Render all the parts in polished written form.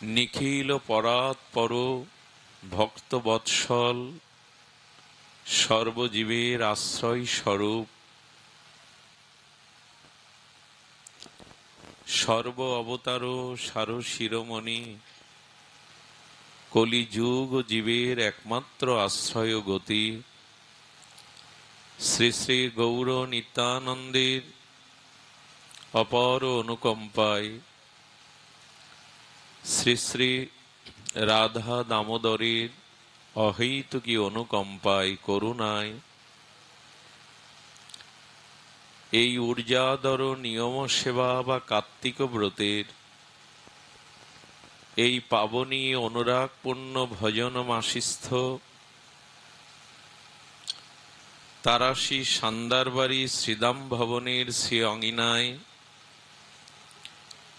নিখিল পরাৎপর ভক্তবৎসল সর্বজীবের আশ্রয় স্বরূপ সর্ব অবতার সার শিরোমণি কলিযুগ জীবের একমাত্র আশ্রয় গতি শ্রী শ্রী গৌর নিত্যানন্দের অপর অনুকম্পায় শ্রী শ্রী রাধা দামোদরের অহৈতুকী অনুকম্পায় করুণায় এই ঊর্জাদর নিয়ম সেবা বা কার্তিক ব্রতের এই পাবনী অনুরাগপূর্ণ ভজন মাসিস্থ তারাশী সান্দারবাড়ি শ্রীদাম ভবনের শ্রী অঙ্গিনায়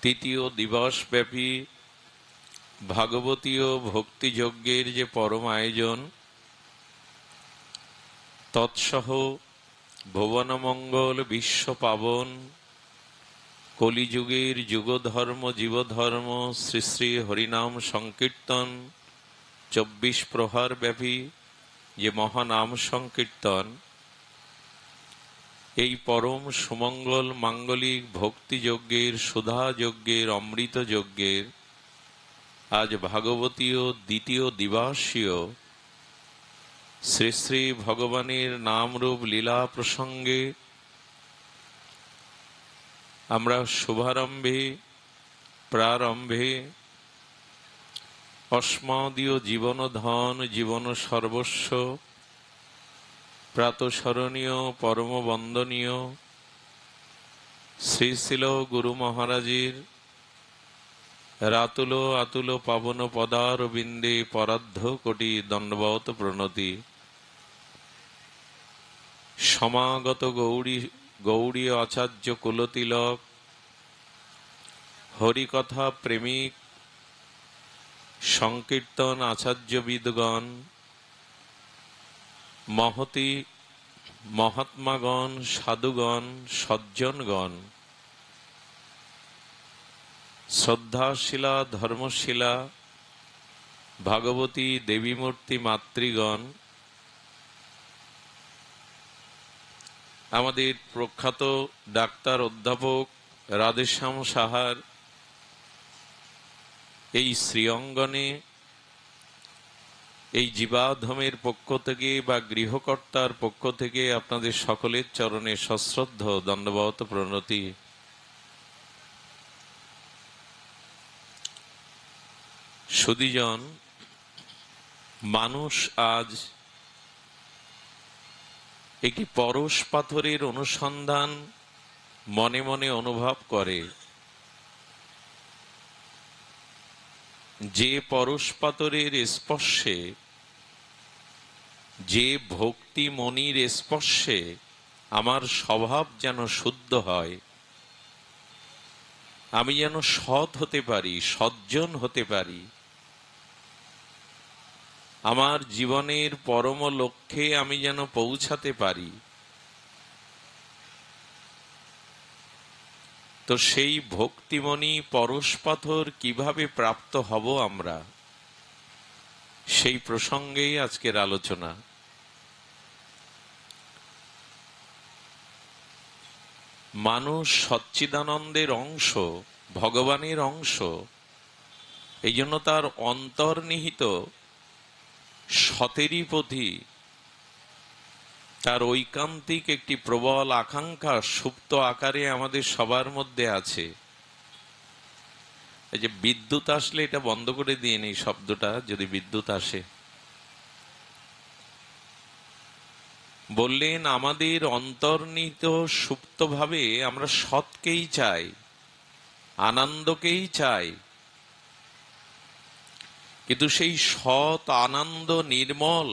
তৃতীয় দিবসব্যাপী ভাগবতীয় ভক্তিযজ্ঞের যে পরম আয়োজন তৎসহ ভুবনমঙ্গল বিশ্ব পাবন কলিযুগের যুগধর্ম জীবধর্ম শ্রী শ্রী হরিনাম সংকীর্তন 24 প্রহর ব্যাপী যে মহানাম সংকীর্তন এই পরম সুমঙ্গল মাঙ্গলিক ভক্তিযজ্ঞের সুধাযজ্ঞের অমৃত যজ্ঞের আজ ভাগবতীয় দ্বিতীয় দিবসীয় শ্রী শ্রী ভগবানের নামরূপ লীলা প্রসঙ্গে আমরা শুভারম্ভে প্রারম্ভে অস্মদীয় জীবন ধন জীবন সর্বস্ব প্রাতঃস্মরণীয় পরম বন্দনীয় শ্রী শিল গুরু মহারাজের রাতুল আতুল পাবন পদারবিন্দে পরার্ধ কোটি দণ্ডবত প্রণতি সমাগত গৌড়ী আচার্য কুলতিলক হরিকথা প্রেমিক সংকীর্তন আচার্যবিদগণ মহতি মহাত্মাগণ সাধুগণ সজ্জনগণ শ্রদ্ধাশীলা ধর্মশীলা ভাগবতী দেবীমূর্তি মাতৃগণ আমাদের প্রখ্যাত ডাক্তার অধ্যাপক রাধেশ্যাম সাহার এই শ্রীঅঙ্গনে এই জীবাধমের পক্ষ থেকে বা গৃহকর্তার পক্ষ থেকে আপনাদের সকলের চরণে সশ্রদ্ধ দণ্ডবত প্রণতি। সুধীজন, মানুষ আজ একটি পরশ পাথরের অনুসন্ধান মনে মনে অনুভব করে, যে পরশ পাথরের স্পর্শে, যে ভক্তি মনির স্পর্শে আমার স্বভাব যেন শুদ্ধ হয়, আমি যেন সৎ হতে পারি, সজ্জন হতে পারি, আমার জীবনের পরম লক্ষ্যে আমি যেন পৌঁছাতে পারি, তো সেই ভক্তিমণি পরশ পাথর কিভাবে প্রাপ্ত হব আমরা, সেই প্রসঙ্গেই আজকের আলোচনা। মানুষ সচ্চিদানন্দের অংশ, ভগবানের অংশ, এই জন্য তার অন্তর্নিহিত সতেরই পথি, তার ঐকান্তিক একটি প্রবল আকাঙ্ক্ষা সুপ্ত আকারে আমাদের সবার মধ্যে আছে। এই যে বিদ্যুৎ আসলে এটা বন্ধ করে দিয়ে নেই শব্দটা, যদি বিদ্যুৎ আসে। বললেন আমাদের অন্তর্নিহিত সুপ্তভাবে আমরা সৎকেই চাই, আনন্দকেই চাই, কিন্তু সেই সৎ আনন্দ নির্মল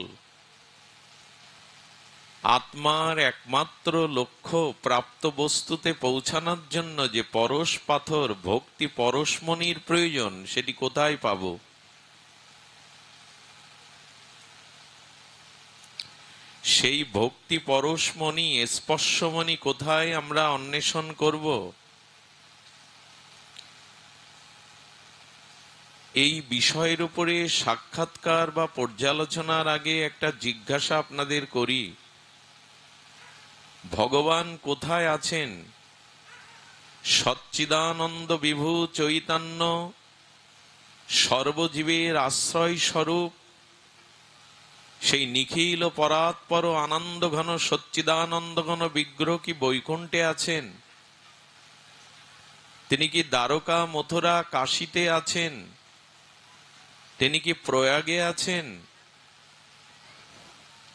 আত্মার একমাত্র লক্ষ্য প্রাপ্ত বস্তুতে পৌঁছানোর জন্য যে পরশ পাথর ভক্তি পরশমণির প্রয়োজন, সেটি কোথায় পাব? সেই ভক্তি পরশমণি স্পর্শমণি কোথায় আমরা অন্বেষণ করব? এই বিষয়ের উপরে সাক্ষাৎকার বা পর্যালোচনার আগে একটা জিজ্ঞাসা আপনাদের করি, ভগবান কোথায় আছেন? সচ্চিদানন্দ বিভু চৈতন্য সর্বজীবের আশ্রয় স্বরূপ সেই নিখিল পরাৎপর আনন্দ ঘন সচ্চিদানন্দ ঘন বিগ্রহ কি বৈকুণ্ঠে আছেন? তিনি কি দ্বারকা মথুরা কাশীতে আছেন? তিনি কি প্রয়াগে আছেন?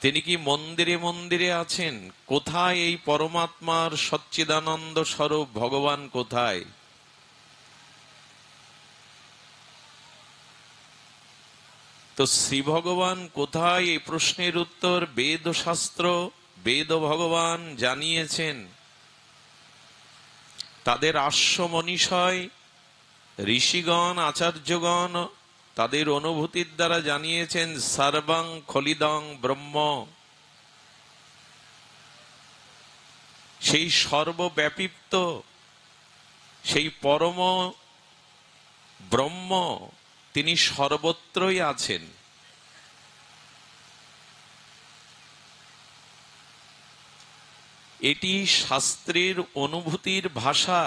তিনি কি মন্দিরে মন্দিরে আছেন? কোথায় এই পরমাত্মার সচ্চিদানন্দ স্বরূপ ভগবান কোথায়? তো শ্রী ভগবান কোথায়, এই প্রশ্নের উত্তর বেদ শাস্ত্র, বেদ ভগবান জানিয়েছেন। তাদের আশ্ব মনীষয় ঋষিগণ আচার্যগণ তাদের অনুভূতির দ্বারা জানিয়েছেন সর্বং খলিদং ব্রহ্ম, সেই সর্বব্যাপিত সেই পরম ব্রহ্ম তিনি সর্বত্রই আছেন। এটি শাস্ত্রের অনুভূতির ভাষা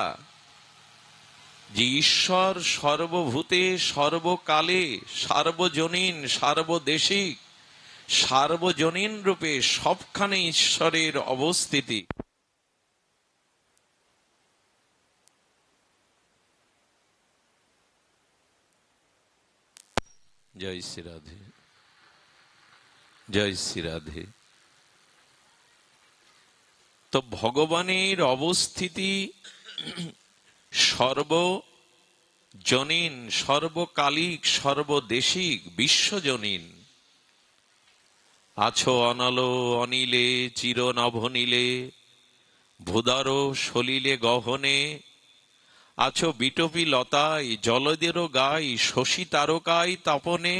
যে ঈশ্বর সর্বভূতে সর্বকালে সার্বজনীন সার্বদেশিক সার্বজনীন রূপে সবখানে ঈশ্বরের অবস্থিতি। জয় শ্রী রাধে, জয় শ্রী রাধে। তো ভগবানের অবস্থিতি সর্বজনীন সর্বকালিক সর্বদেশিক বিশ্বজনীন। আছো অনল অনিলে চির নভনীলে ভূদর সলিলে গহনে, আছো বিটপি লতায় জলদেরও গাই শশী তারকায় তপনে।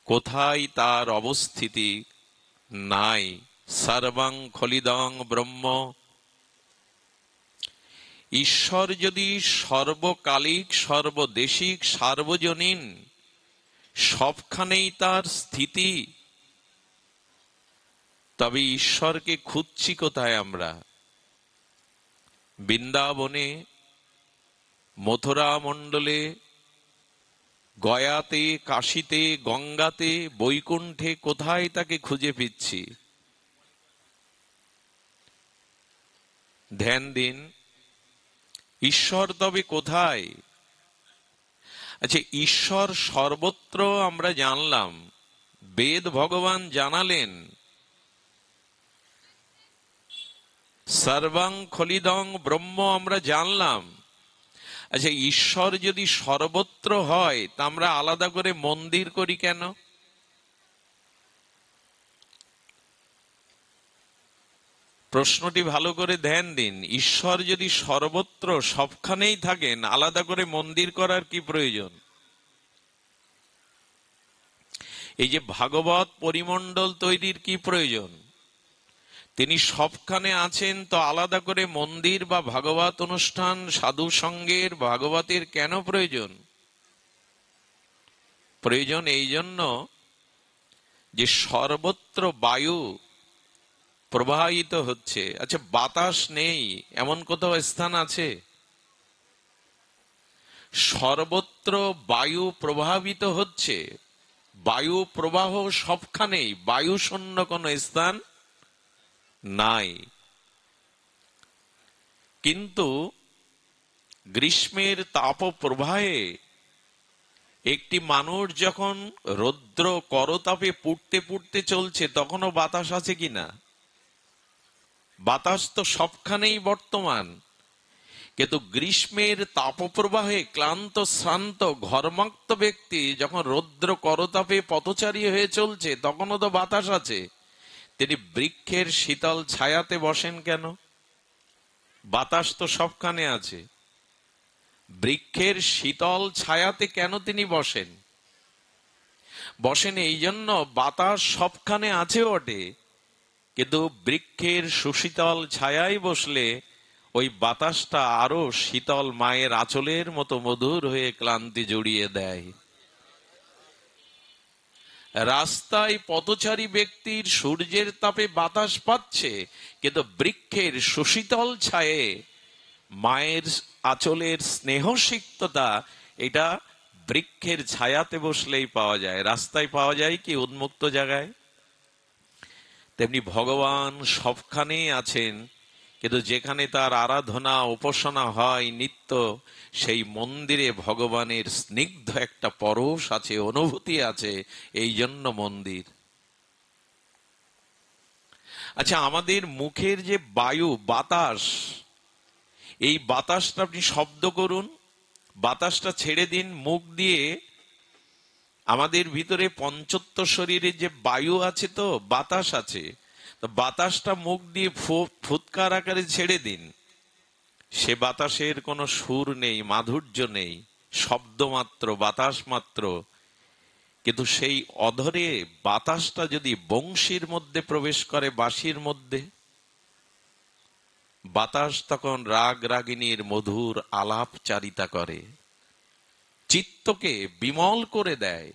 কোথায় তার অবস্থিতি? নাই। সর্বং খলিদং ব্রহ্ম। ঈশ্বর যদি সর্বকালিক সর্বদেশিক সার্বজনীন সবখানেই তার স্থিতি, তবে ঈশ্বরকে খুঁজছি কোথায় আমরা? বৃন্দাবনে, মথুরা মণ্ডলে, গয়াতে, কাশীতে, গঙ্গাতে, বৈকুণ্ঠে কোথায় তাকে খুঁজে পিচ্ছি? ধ্যান দিন, ঈশ্বর তবে কোথায়? আচ্ছা, ঈশ্বর সর্বত্র আমরা জানলাম, বেদ ভগবান জানালেন সর্বং খলিদং ব্রহ্ম আমরা জানলাম। আচ্ছা, ঈশ্বর যদি সর্বত্র হয় তা আমরা আলাদা করে মন্দির করি কেন? প্রশ্নটি ভালো করে ধ্যান দিন। ঈশ্বর যদি সর্বত্র সবখানেই থাকেন, আলাদা করে মন্দির করার কি প্রয়োজন? এই যে ভাগবত পরিমণ্ডল তৈরির কি প্রয়োজন? তিনি সবখানে আছেন, তো আলাদা করে মন্দির বা ভাগবত অনুষ্ঠান সাধু সঙ্গের ভাগবতের কেন প্রয়োজন? প্রয়োজন এই জন্য যে সর্বত্র বায়ু প্রবাহিত হচ্ছে। আচ্ছা, বাতাস নেই এমন কোথাও স্থান আছে? সর্বত্র বায়ু প্রভাবিত হচ্ছে, বায়ু প্রবাহ সবখানেই, বায়ু শূন্য কোন স্থান নাই। কিন্তু গ্রীষ্মের তাপ প্রবাহে একটি মানুষ যখন রৌদ্র করতাপে পুড়তে পুড়তে চলছে, তখনও বাতাস আছে কিনা? বাতাস তো সবখানেই বর্তমান। কিন্তু গ্রীষ্মের তাপপ্রবাহে ক্লান্ত শ্রান্ত ঘর্মাক্ত ব্যক্তি যখন রৌদ্র করতাপে পথচারী হয়ে চলছে, তখনও তো বাতাস আছে। তিনি বৃক্ষের শীতল ছায়াতে বসেন কেন? বাতাস তো সবখানে আছে। বৃক্ষের শীতল ছায়াতে কেন তিনি বসেন? বসেন এই জন্য, বাতাস সবখানে আছে বটে, কিন্তু বৃক্ষের সুশীতল ছায়ায় বসলে ওই বাতাসটা আরো শীতল মায়ের আঁচলের মতো মধুর হয়ে ক্লান্তি জড়িয়ে দেয়। রাস্তায় পথচারী ব্যক্তির সূর্যের তাপে বাতাস পাচ্ছে, কিন্তু বৃক্ষের সুশীতল ছায়ে মায়ের আঁচলের স্নেহ সিক্ততা, এটা বৃক্ষের ছায়াতে বসলেই পাওয়া যায়। রাস্তায় পাওয়া যায় কি উন্মুক্ত জায়গায়? তেমনি ভগবান সবখানেই আছেন, কিন্তু যেখানে তার আরাধনা উপাসনা হয় নিত্য, সেই মন্দিরে ভগবানের স্নিগ্ধ একটা পরশ আছে, অনুভূতি আছে, এই জন্য মন্দির। আচ্ছা, আমাদের মুখের যে বায়ু বাতাস, এই বাতাসটা আপনি শব্দ করুন, বাতাসটা ছেড়ে দিন মুখ দিয়ে। আমাদের ভিতরে পঞ্চত্ব শরীরে যে বায়ু আছে, তো বাতাস আছে, তো বাতাসটা মুখ দিয়ে ফুৎকার আকারে ছেড়ে দিন। সে বাতাসের কোনো সুর নেই, মাধুর্য নেই, শব্দ মাত্র, বাতাস মাত্র। কিন্তু সেই অধরে বাতাসটা যদি বংশীর মধ্যে প্রবেশ করে, বাঁশির মধ্যে, বাতাস তখন রাগ রাগিনীর মধুর আলাপচারিতা করে, চিত্তকে বিমল করে দেয়।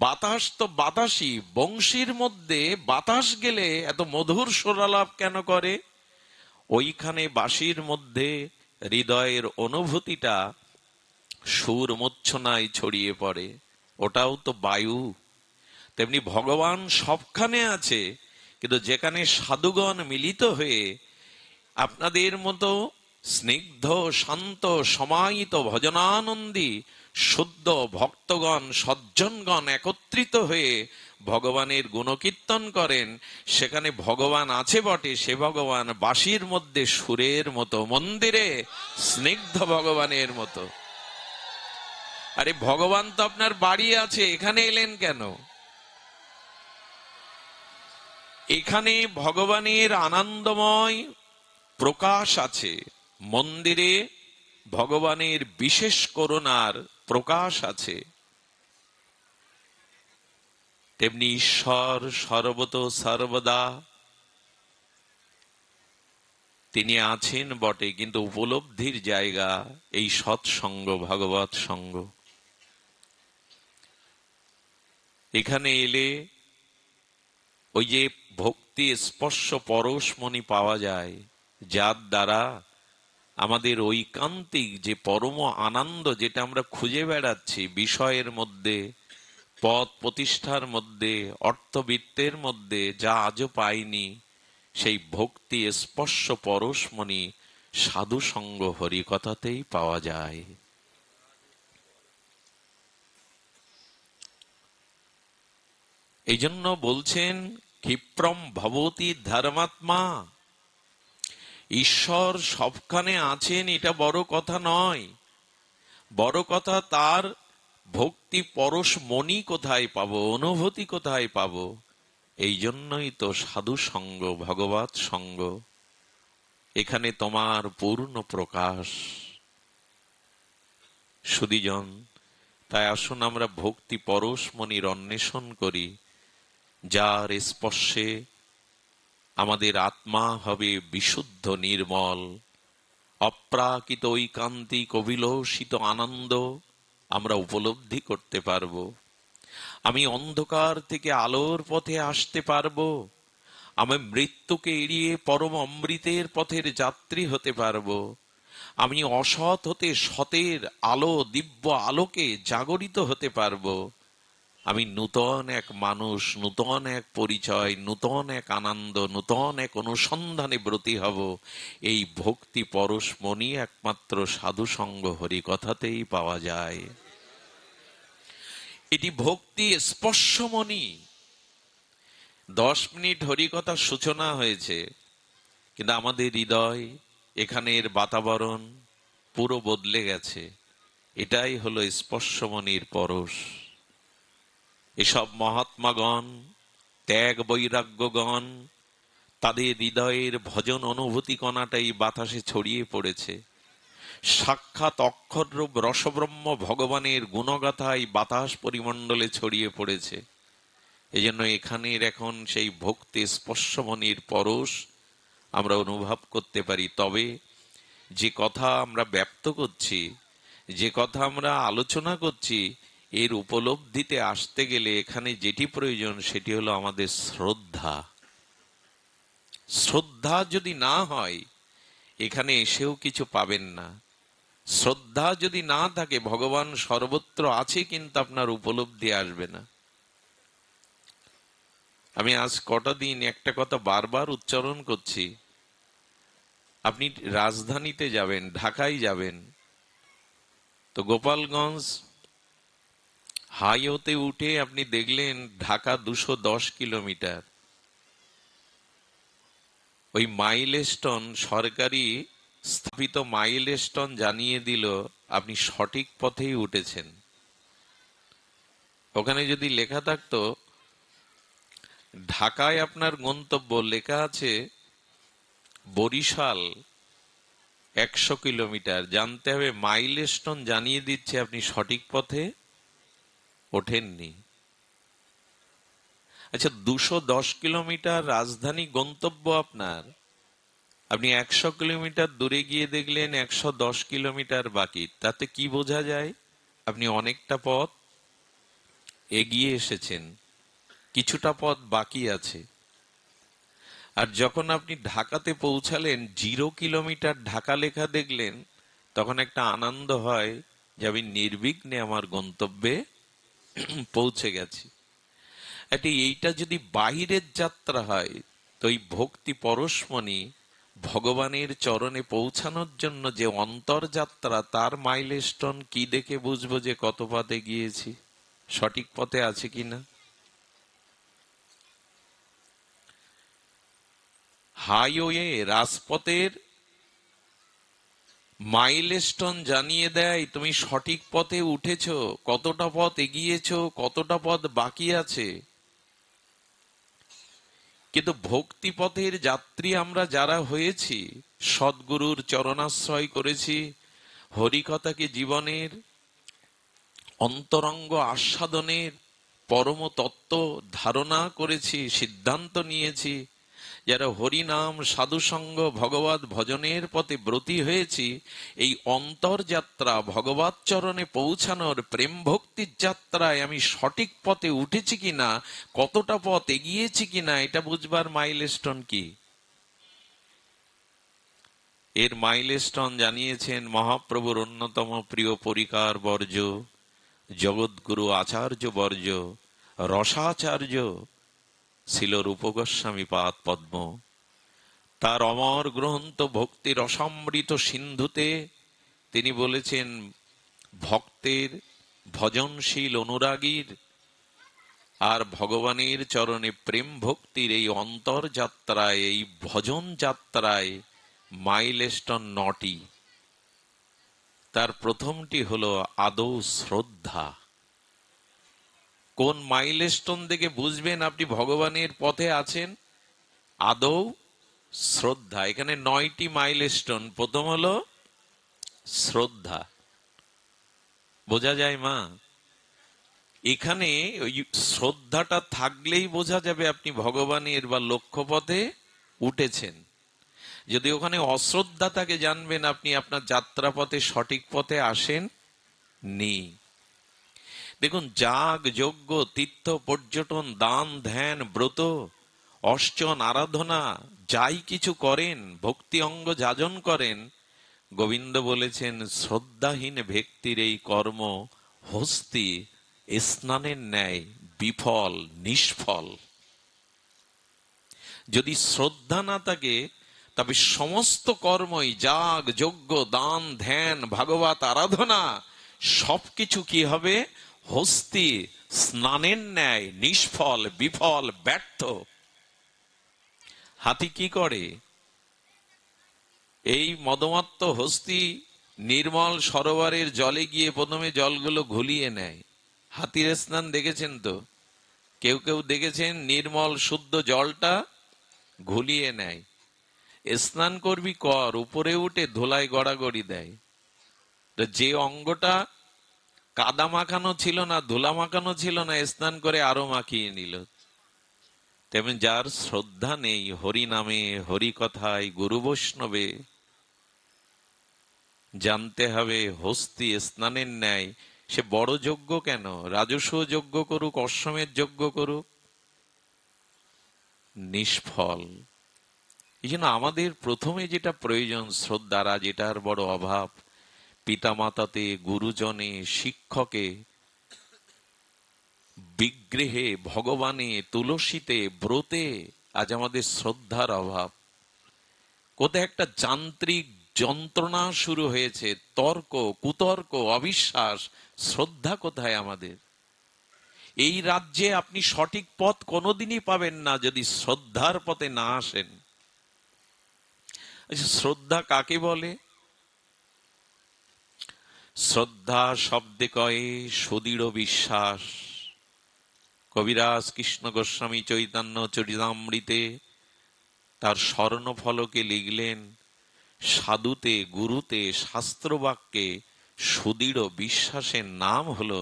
বাতাস তো বাতাসই, বংশীর মধ্যে বাতাস গেলে এত মধুর সুরালাপ কেন করে? ওইখানে বাঁশির মধ্যে হৃদয়ের অনুভূতিটা সুর মূর্ছনায় ছড়িয়ে পড়ে, ওটাও তো বায়ু। তেমনি ভগবান সবখানে আছে, কিন্তু যেখানে সাধুগণ মিলিত হয়ে আপনাদের মতো স্নিগ্ধ শান্ত সমাহিত ভজনানন্দী শুদ্ধ ভক্তগণ সজ্জনগণ একত্রিত হয়ে ভগবানের গুণকীর্তন করেন, সেখানে ভগবান আছে বটে, সে ভগবান বাঁশির মধ্যে সুরের মতো, মন্দিরে স্নিগ্ধ ভগবানের মতো। আরে ভগবান তো আপনার বাড়ি আছে, এখানে এলেন কেন? এখানে ভগবানের আনন্দময় প্রকাশ আছে, মন্দিরে ভগবানের বিশেষ করুণার প্রকাশ আছে। তেমনি ঈশ্বর সর্বত সর্বদা তিনি আছেন বটে, কিন্তু উপলব্ধির জায়গা এই সৎসঙ্গ, ভগবৎ সঙ্গ। এখানে এলে ওই যে ভক্তি স্পর্শ পরশমণি পাওয়া যায়, যার দ্বারা আমাদের ঐকান্তিক যে পরম আনন্দ, যেটা আমরা খুঁজে বেড়াচ্ছি বিষয়ের মধ্যে, পদ প্রতিষ্ঠার মধ্যে, অর্থবিত্তের মধ্যে, যা আজও পাইনি, সেই ভক্তি স্পর্শ পরশমণি সাধু সঙ্গ হরিকথাতেই পাওয়া যায়। এই জন্য বলছেন ক্ষিপ্রম ভবতি ধর্মাত্মা। ঈশ্বর সবখানে আছেন, এটা বড় কথা নয়। বড় কথা তার ভক্তি পরশ মণি কোথায় পাবো, অনুভূতি কোথায় পাবো। এই জন্যই তো সাধু সঙ্গ, ভগবৎ সঙ্গ, এখানে তোমার পূর্ণ প্রকাশ। সুধীজন, তাই আসুন আমরা ভক্তি পরশ মণির অন্বেষণ করি, যার স্পর্শে আমাদের আত্মা হবে বিশুদ্ধ নির্মল, অপ্রাকৃত ঐকান্তিক অভিলষিত আনন্দ আমরা উপলব্ধি করতে পারবো। আমি অন্ধকার থেকে আলোর পথে আসতে পারবো, আমি মৃত্যুকে এড়িয়ে পরম অমৃতের পথের যাত্রী হতে পারবো, আমি অসৎ হতে সতের আলো, দিব্য আলোকে জাগরিত হতে পারবো, আমি নূতন এক মানুষ, নূতন এক পরিচয়, নূতন এক আনন্দ, নূতন এক অনুসন্ধানে ব্রতী হব। এই ভক্তি পরশমণি একমাত্র সাধু সঙ্গ হরিকথাতেই পাওয়া যায়। এটি ভক্তি স্পর্শমণি। 10 মিনিট হরিকথার সূচনা হয়েছে, কিন্তু আমাদের হৃদয়, এখানের বাতাবরণ পুরো বদলে গেছে। এটাই হলো স্পর্শমণির পরশ। এসব মহাত্মাগণ, ত্যাগ বৈরাগ্যগণ, তাদের হৃদয়ের ভজন অনুভূতি কণাটাই বাতাসে ছড়িয়ে পড়েছে। সাক্ষাৎ অক্ষররূপ রসব্রহ্ম ভগবানের গুণগাথায় বাতাস পরিমণ্ডলে ছড়িয়ে পড়েছে। এই জন্য এখানের এখন সেই ভক্তি স্পর্শমণির পরশ আমরা অনুভব করতে পারি। তবে যে কথা আমরা ব্যক্ত করছি, যে কথা আমরা আলোচনা করছি, এর উপলব্ধিতে আসতে গেলে এখানে যেটি প্রয়োজন সেটি হলো আমাদের শ্রদ্ধা। শ্রদ্ধা যদি না হয় এখানে এসেও কিছু পাবেন না। শ্রদ্ধা যদি না থাকে, ভগবান সর্বত্র আছে কিন্তু আপনার উপলব্ধি আসবে না। আমি আজ কটা দিন একটা কথা বারবার উচ্চারণ করছি। আপনি রাজধানীতে যাবেন, ঢাকায় যাবেন, তো গোপালগঞ্জ হাইওয়েতে উঠে আপনি দেখলেন ঢাকা 210 কিলোমিটার। ওই মাইলস্টোন, সরকারি স্থাপিত মাইলস্টোন জানিয়ে দিল আপনি সঠিক পথেই উঠেছেন। ওখানে যদি লেখা থাকতো ঢাকায় আপনার গন্তব্য, লেখা আছে বরিশাল 100 কিলোমিটার, জানতে হবে মাইলস্টোন জানিয়ে দিচ্ছে আপনি সঠিক পথে ওঠেননি। আচ্ছা, 210 কিলোমিটার রাজধানী গন্তব্য আপনার, আপনি 100 কিলোমিটার দূরে গিয়ে দেখলেন 110 কিলোমিটার বাকি, তাতে কি বোঝা যায়? আপনি অনেকটা পথ এগিয়ে এসেছেন, কিছুটা পথ বাকি আছে। আর যখন আপনি ঢাকাতে পৌঁছালেন, 0 কিলোমিটার ঢাকা লেখা দেখলেন, তখন একটা আনন্দ হয় যে আমি নির্বিঘ্নে আমার গন্তব্যে পৌঁছে গেছি। এইটা যদি বাহিরের যাত্রা হয়, তো এই ভক্তি পরশমণি ভগবানের চরণে পৌঁছানোর জন্য যে অন্তর্যাত্রা, তার মাইলস্টোন কি দেখে বুঝবো যে কত পথে গিয়েছি, সঠিক পথে আছে কিনা? হাইওয়ে, রাজপথের মাইলস্টোন জানিয়ে দেয় তুমি সঠিক পথে উঠেছো, কতটা পথ এগিয়েছো, কতটা পথ বাকি আছে। কিন্তু ভক্তি পথের যাত্রী আমরা যারা হয়েছি, সদ্গুরুর চরণাশ্রয় করেছি, হরিকথাকে জীবনের অন্তরঙ্গ আস্বাদনের পরম তত্ত্ব ধারণা করেছি, সিদ্ধান্ত নিয়েছি, যারা হরিনাম সাধুসঙ্গ ভগবত ভজনের পথে ব্রতী হয়েছি, এই অন্তর্যাত্রা ভগবত চরণে পৌঁছানোর প্রেম ভক্তির যাত্রায় আমি সঠিক পথে উঠেছি কিনা, কতটা পথ এগিয়েছি কিনা, এটা বুঝবার মাইলস্টোন কি? এর মাইলস্টোন জানিয়েছেন মহাপ্রভুর অন্যতম প্রিয় পরিকার বর্জ্য, জগৎগুরু আচার্য বর্জ্য, রসাচার্য ছিল রূপ গোস্বামী পাদ পদ্ম। তার অমর গ্রন্থ ভক্তি রসামৃত সিন্ধুতে তিনি বলেছেন, ভক্তের, ভজনশীল অনুরাগীর আর ভগবানের চরণে প্রেম ভক্তির এই অন্তর্যাত্রায়, এই ভজন যাত্রায় মাইলস্টোন 9টি। তার প্রথমটি হলো আদৌ শ্রদ্ধা। কোন মাইলস্টোন থেকে বুঝবেন আপনি ভগবানের পথে আছেন? আদৌ শ্রদ্ধা। এখানে 9টি মাইলস্টোন। প্রথম হলো শ্রদ্ধা। বোঝা যায় মা? এখানে ওই শ্রদ্ধাটা থাকলেই বোঝা যাবে আপনি ভগবানের বা লক্ষ্যপথে উঠেছেন। যদি ওখানে অশ্রদ্ধা থাকে, জানবেন আপনি আপনার যাত্রাপথে সঠিক পথে আসেন নি। দেখুন, যাগ যজ্ঞ তীর্থ পর্যটন দান ধ্যান ব্রত অর্চন আরাধনা যাই কিছু করেন, ভক্তি অঙ্গ যাজন করেন, গোবিন্দ বলেছেন শ্রদ্ধাহীন ব্যক্তির এই কর্ম হস্তি স্নানের ন্যায় বিফল নিষ্ফল। যদি শ্রদ্ধা না থাকে, তবে সমস্ত কর্মই, যাগ যজ্ঞ দান ধ্যান ভাগবত আরাধনা সবকিছু কি হবে? হস্তি স্নানের ন্যায় নিষ্ফল বিফল ব্যর্থ। হাতি কি করে? এই মদমত্ত হস্তি নির্মল সরোবরের জলে গিয়ে প্রথমে জলগুলো ঘুলিয়ে নেয়। হাতির স্নান দেখেছেন তো? কেউ কেউ দেখেছেন নির্মল শুদ্ধ জলটা ঘুলিয়ে নেয়। স্নান করবি কর, উপরে উঠে ধুলায় গড়াগড়ি দেয়। যে অঙ্গটা কাদা মাখানো ছিল না, ধুলা মাখানো ছিল না, স্নান করে আরো মাখিয়ে নিল। তেমন যার শ্রদ্ধা নেই হরি নামে, হরি কথায়, গুরু বৈষ্ণবে, জানতে হবে হস্তি স্নানের ন্যায় সে বড় যজ্ঞ কেন, রাজস্ব যজ্ঞ করুক, অশ্বমেধ যজ্ঞ করুক, নিষ্ফল। এই জন্য আমাদের প্রথমে যেটা প্রয়োজন শ্রদ্ধারা, যেটার বড় অভাব, পিতামাতাতে, গুরুজনে, শিক্ষকে, বিগ্রহে, ভগবানে, তুলসীতে, ব্রতে আজ আমাদের শ্রদ্ধার অভাব। কোথায় একটা যান্ত্রিক যন্ত্রণা শুরু হয়েছে, তর্ক, কুতর্ক, অবিশ্বাস, শ্রদ্ধা কোথায় আমাদের? এই রাজ্যে আপনি সঠিক পথ কোনোদিনই পাবেন না যদি শ্রদ্ধার পথে না আসেন। আচ্ছা, শ্রদ্ধা কাকে বলে? শ্রদ্ধা শব্দে কয়ে সুদৃঢ় বিশ্বাস। কবিরাজ কৃষ্ণ গোস্বামী চৈতন্য চরিতামৃতে তার স্বর্ণফলকে লিখলেন, সাধুতে, গুরুতে, শাস্ত্রবাক্যে সুদৃঢ় বিশ্বাসের নাম হলো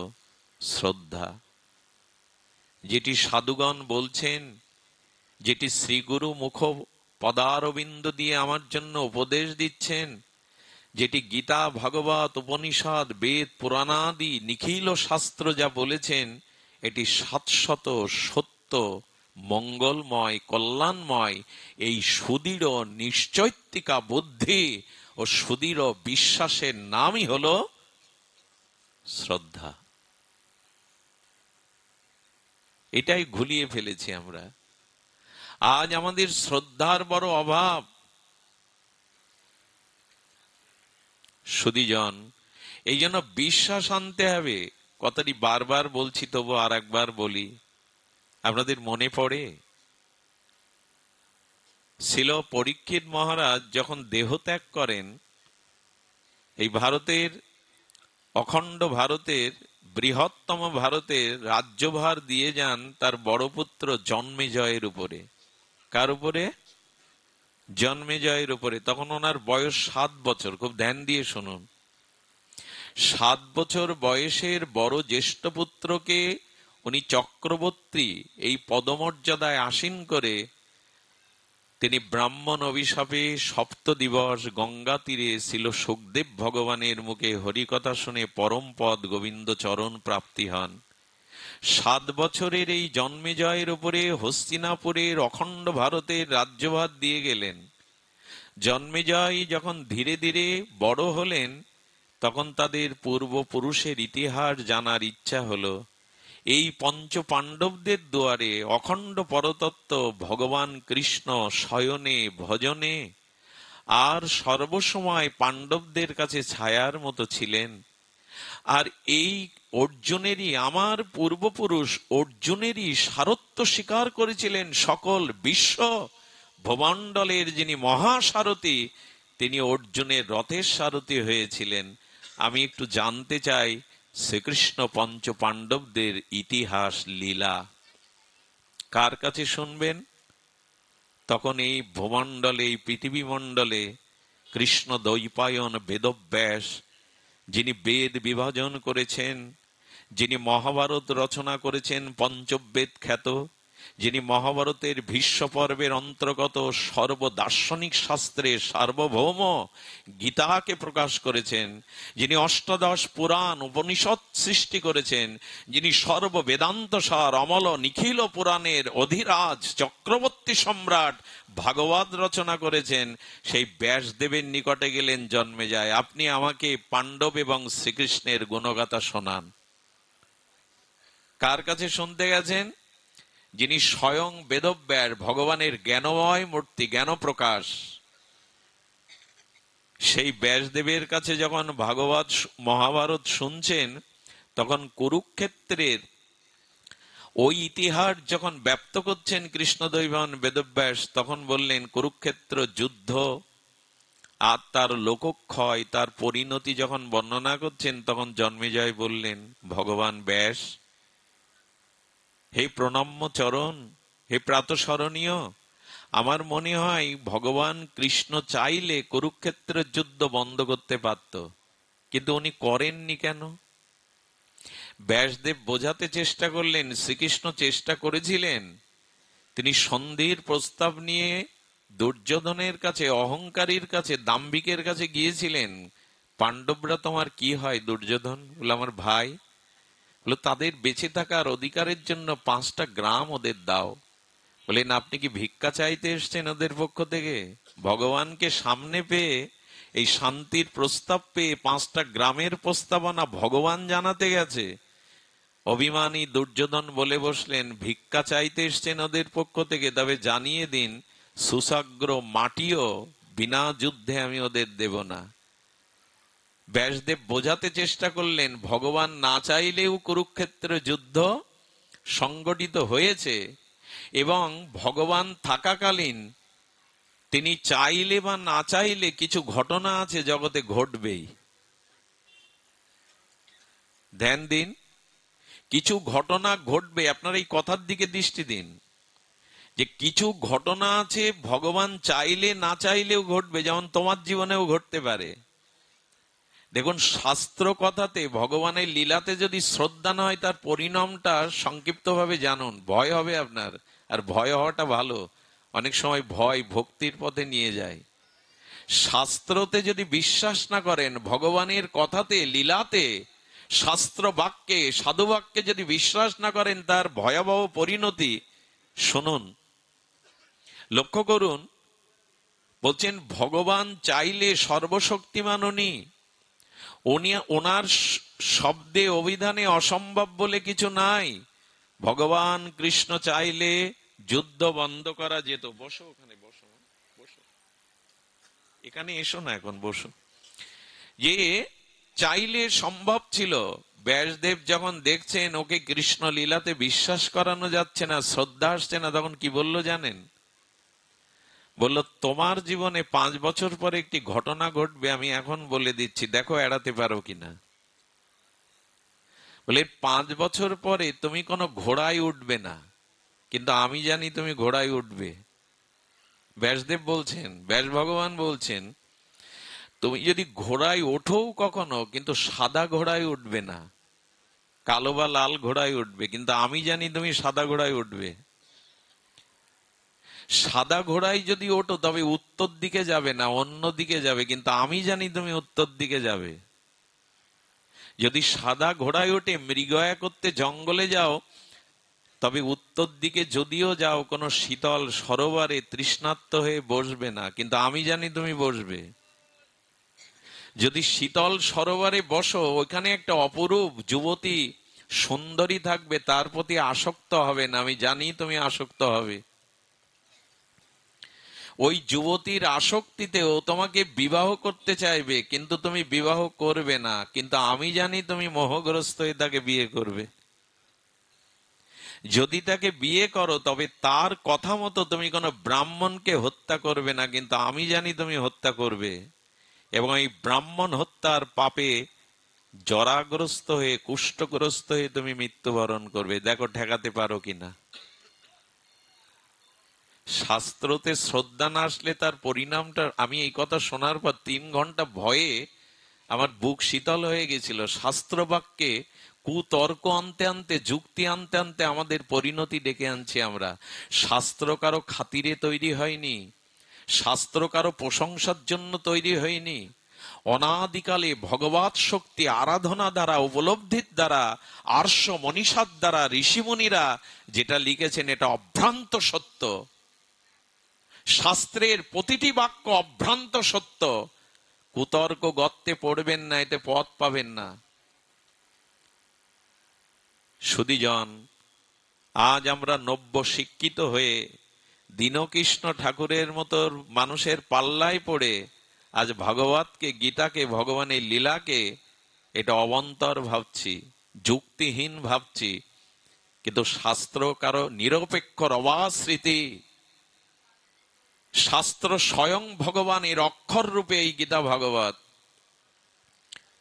শ্রদ্ধা। যেটি সাধুগণ বলছেন, যেটি শ্রীগুরু মুখ পদারবিন্দ দিয়ে আমার জন্য উপদেশ দিচ্ছেন, যেটি গীতা, ভাগবত, উপনিষদ, বেদ, পুরাণাদি নিখিল শাস্ত্র যা বলেছেন, এটি শাশ্বত, সত্য, মঙ্গলময়, কল্যাণময়। এই সুদৃঢ় নিশ্চৈত্তিকা বুদ্ধি ও সুদৃঢ় বিশ্বাসের নামই হলো শ্রদ্ধা। এটাই ঘুলিয়ে ফেলেছি আমরা। আজ আমাদের শ্রদ্ধার বড় অভাব। সুধীজন, এই জন্য বিশ্বাস আনতে হবে। কথাটি বারবার বলছি, তবু আর একবার বলি, আপনাদের মনে পড়ে ছিল পরীক্ষিত মহারাজ যখন দেহত্যাগ করেন, এই ভারতের, অখণ্ড ভারতের, বৃহত্তম ভারতের রাজ্যভার দিয়ে যান তার বড় পুত্র জন্মেজয়ের উপরে। কার উপরে? জন্মেজয়ের উপরে। তখন ওনার বয়স 7 বছর। খুব ধ্যান দিয়ে শুনুন। 7 বছর বয়সের বড় জ্যেষ্ঠ পুত্রকে উনি চক্রবর্তী এই পদমর্যাদায় আসীন করে তিনি ব্রাহ্মণ অভিশাপে 7 দিবস গঙ্গা তীরে ছিল সুখদেব ভগবানের মুখে হরিকথা শুনে পরম পদ গোবিন্দ চরণ প্রাপ্তি হন। 7 বছরের এই জন্মেজয়ের উপরে হস্তিনাপুরের অখণ্ড ভারতের রাজ্যভার দিয়ে গেলেন। জন্মেজয় যখন ধীরে ধীরে বড় হলেন, তখন তাদের পূর্বপুরুষের ইতিহাস জানার ইচ্ছা হলো। এই পঞ্চ পাণ্ডবদের দুয়ারে অখণ্ড পরতত্ত্ব ভগবান কৃষ্ণ শয়নে ভজনে আর সর্বসময় পাণ্ডবদের কাছে ছায়ার মতো ছিলেন। আর এই অর্জুনেরই, আমার পূর্বপুরুষ অর্জুনেরই সারথ্য স্বীকার করেছিলেন সকল বিশ্ব ভূমণ্ডলের যিনি মহাসারথী, তিনি অর্জুনের রথের সারথী হয়েছিলেন। আমি একটু জানতে চাই শ্রীকৃষ্ণ পঞ্চ পাণ্ডবদের ইতিহাস লীলা কার কাছে শুনবেন? তখন এই ভূমণ্ডলে, এই পৃথিবী মণ্ডলে কৃষ্ণ দ্বৈপায়ন বেদব্যাস, যিনি বেদ বিভাজন করেছেন, যিনি মহাভারত রচনা করেছেন, পঞ্চবেদ খ্যাত, যিনি মহাভারতের ভীষ্ম পর্বের অন্তর্গত সর্বদার্শনিক শাস্ত্রের সার্বভৌম গীতাকে প্রকাশ করেছেন, যিনি অষ্টাদশ পুরাণ উপনিষদ সৃষ্টি করেছেন, যিনি সর্ব বেদান্ত সার অমল নিখিল পুরাণের অধিরাজ চক্রবর্তী সম্রাট ভাগবত রচনা করেছেন, সেই ব্যাসদেবের নিকটে গেলেন জন্মেজয়। আপনি আমাকে পাণ্ডব এবং শ্রীকৃষ্ণের গুণগাথা শোনান। কার কাছে শুনতে গেছেন? যিনি স্বয়ং বেদব্যাস, ভগবানের জ্ঞানময় মূর্তি, জ্ঞান প্রকাশ। সেই ব্যাসদেবের কাছে যখন ভাগবত মহাভারত শুনছেন, তখন কুরুক্ষেত্রের ওই ইতিহাস যখন ব্যক্ত করছেন কৃষ্ণদৈবায়ন বেদব্যাস, তখন বললেন কুরুক্ষেত্র যুদ্ধ আর তার লোকক্ষয়, তার পরিণতি যখন বর্ণনা করছেন, তখন জন্মেজয় বললেন, ভগবান ব্যাস, হে প্রণম্য চরণ, হে প্রাতঃস্মরণীয়, আমার মনে হয় ভগবান কৃষ্ণ চাইলে কুরুক্ষেত্রের যুদ্ধ বন্ধ করতে পারত, কিন্তু উনি করেননি কেন? ব্যাসদেব বোঝাতে চেষ্টা করলেন, শ্রীকৃষ্ণ চেষ্টা করেছিলেন তিনি সন্ধির প্রস্তাব নিয়ে দুর্যোধনের কাছে, অহংকারীর কাছে, দাম্ভিকের কাছে গিয়েছিলেন। পাণ্ডবরা তোমার কি হয় দুর্যোধন? বলে আমার ভাই। বলে তাদের বেঁচে থাকার অধিকারের জন্য 5টা গ্রাম ওদের দাও। বলেন আপনি কি ভিক্ষা চাইতে এসছেন ওদের পক্ষ থেকে? ভগবানকে সামনে পেয়ে, এই শান্তির প্রস্তাব পেয়ে 5টা গ্রামের প্রস্তাবনা ভগবান জানাতে গেছে। অভিমানী দুর্যোধন বলে বসলেন, ভিক্ষা চাইতে এসছেন ওদের পক্ষ থেকে, তবে জানিয়ে দিন সুসাগ্র মাটিও বিনা যুদ্ধে আমি ওদের দেব না। ব্যাসদেব বোঝাতে চেষ্টা করলেন, ভগবান না চাইলেও কুরুক্ষেত্র যুদ্ধ সংগঠিত হয়েছে, এবং ভগবান থাকাকালীন তিনি চাইলে বা না চাইলে কিছু ঘটনা আছে জগতে ঘটবেই। ধ্যান দিন, কিছু ঘটনা ঘটবে। আপনার এই কথার দিকে দৃষ্টি দিন, যে কিছু ঘটনা আছে ভগবান চাইলে না চাইলেও ঘটবে, যেমন তোমার জীবনেও ঘটতে পারে। দেখুন, শাস্ত্র কথাতে, ভগবানের লীলাতে যদি শ্রদ্ধা না হয়, তার পরিণামটা সংক্ষিপ্তভাবে জানুন। ভয় হবে আপনার, আর ভয় হওয়াটা ভালো। অনেক সময় ভয় ভক্তির পথে নিয়ে যায়। শাস্ত্রতে যদি বিশ্বাস না করেন, ভগবানের কথাতে, লীলাতে, শাস্ত্র বাক্যে, সাধু বাক্যে যদি বিশ্বাস না করেন, তার ভয়াবহ পরিণতি শুনুন, লক্ষ্য করুন। বলছেন ভগবান চাইলে সর্বশক্তিমান উনি, ওনার শব্দে অভিধানে অসম্ভব বলে কিছু নাই। ভগবান কৃষ্ণ চাইলে যুদ্ধ বন্ধ করা যেত। বসো, ওখানে বসো, বসো, এখানে এসো না, এখন বসো। যে চাইলে সম্ভব ছিল। ব্যাসদেব যখন দেখছেন ওকে কৃষ্ণ লীলাতে বিশ্বাস করানো যাচ্ছে না, শ্রদ্ধা আসছে না, তখন কি বললো জানেন? বলল, তোমার জীবনে 5 বছর পরে একটি ঘটনা ঘটবে, আমি এখন বলে দিচ্ছি, দেখো এড়াতে পারো কিনা। বলে 5 বছর পরে তুমি কোনো ঘোড়ায় উঠবে না, কিন্তু আমি জানি তুমি ঘোড়ায় উঠবে। ব্যাসদেব বলছেন, ব্যাস ভগবান বলছেন, তুমি যদি ঘোড়ায় ওঠো কখনো, কিন্তু সাদা ঘোড়ায় উঠবে না, কালো বা লাল ঘোড়ায় উঠবে, কিন্তু আমি জানি তুমি সাদা ঘোড়ায় উঠবে। সাদা ঘোড়ায় যদি ওঠো তবে উত্তর দিকে যাবে না, অন্য দিকে যাবে, কিন্তু আমি জানি তুমি উত্তর দিকে যাবে। যদি সাদা ঘোড়ায় ওঠে মৃগয়া করতে জঙ্গলে যাও, তবে উত্তর দিকে যদিও যাও, কোনো শীতল সরোবরে তৃষ্ণার্ত হয়ে বসবে না, কিন্তু আমি জানি তুমি বসবে। যদি শীতল সরোবরে বসো, ওইখানে একটা অপরূপ যুবতী সুন্দরী থাকবে, তার প্রতি আসক্ত হবে না, আমি জানি তুমি আসক্ত হবে। ওই যুবতীর আসক্তিতেও তোমাকে বিবাহ করতে চাইবে, কিন্তু তুমি বিবাহ করবে না, কিন্তু আমি জানি তুমি মোহগ্রস্ত হয়ে তাকে বিয়ে করবে। যদি তাকে বিয়ে করো, তবে তার কথা মতো তুমি কোনো ব্রাহ্মণকে হত্যা করবে না, কিন্তু আমি জানি তুমি হত্যা করবে, এবং এই ব্রাহ্মণ হত্যার পাপে জরাগ্রস্ত হয়ে, কুষ্ঠগ্রস্ত হয়ে তুমি মৃত্যুবরণ করবে। দেখো ঠেকাতে পারো কিনা। শাস্ত্রতে শ্রদ্ধা না আসলে তার পরিণামটা, আমি এই কথা শোনার পর 3 ঘন্টা ভয়ে আমার বুক শীতল হয়ে গেছিল। শাস্ত্র বাক্যে কুতর্ক আনতে আনতে, যুক্তি আনতে আনতে আমাদের পরিণতি ডেকে আনছি আমরা। শাস্ত্র কারো খাতিরে তৈরি হয়নি, শাস্ত্র কারো প্রশংসার জন্য তৈরি হয়নি। অনাদিকালে ভগবৎ শক্তি আরাধনা দ্বারা, উপলব্ধির দ্বারা, আর্ষ মনীষার দ্বারা ঋষিমুনিরা যেটা লিখেছেন, এটা অভ্রান্ত সত্য। শাস্ত্রের প্রতিটি বাক্য অভ্রান্ত সত্য। কুতর্ক গর্তে পড়বেন না, এতে পথ পাবেন না। সুধীজন, আজ আমরা নব্য শিক্ষিত হয়ে দীনকৃষ্ণ ঠাকুরের মতো মানুষের পাল্লায় পড়ে আজ ভাগবতকে, গীতাকে, ভগবানের লীলাকে এটা অবন্তর ভাবছি, যুক্তিহীন ভাবছি, কিন্তু শাস্ত্র কারো নিরপেক্ষ অবাস্মৃতি। শাস্ত্র স্বয়ং ভগবানের অক্ষর রূপে এই গীতা ভাগবত।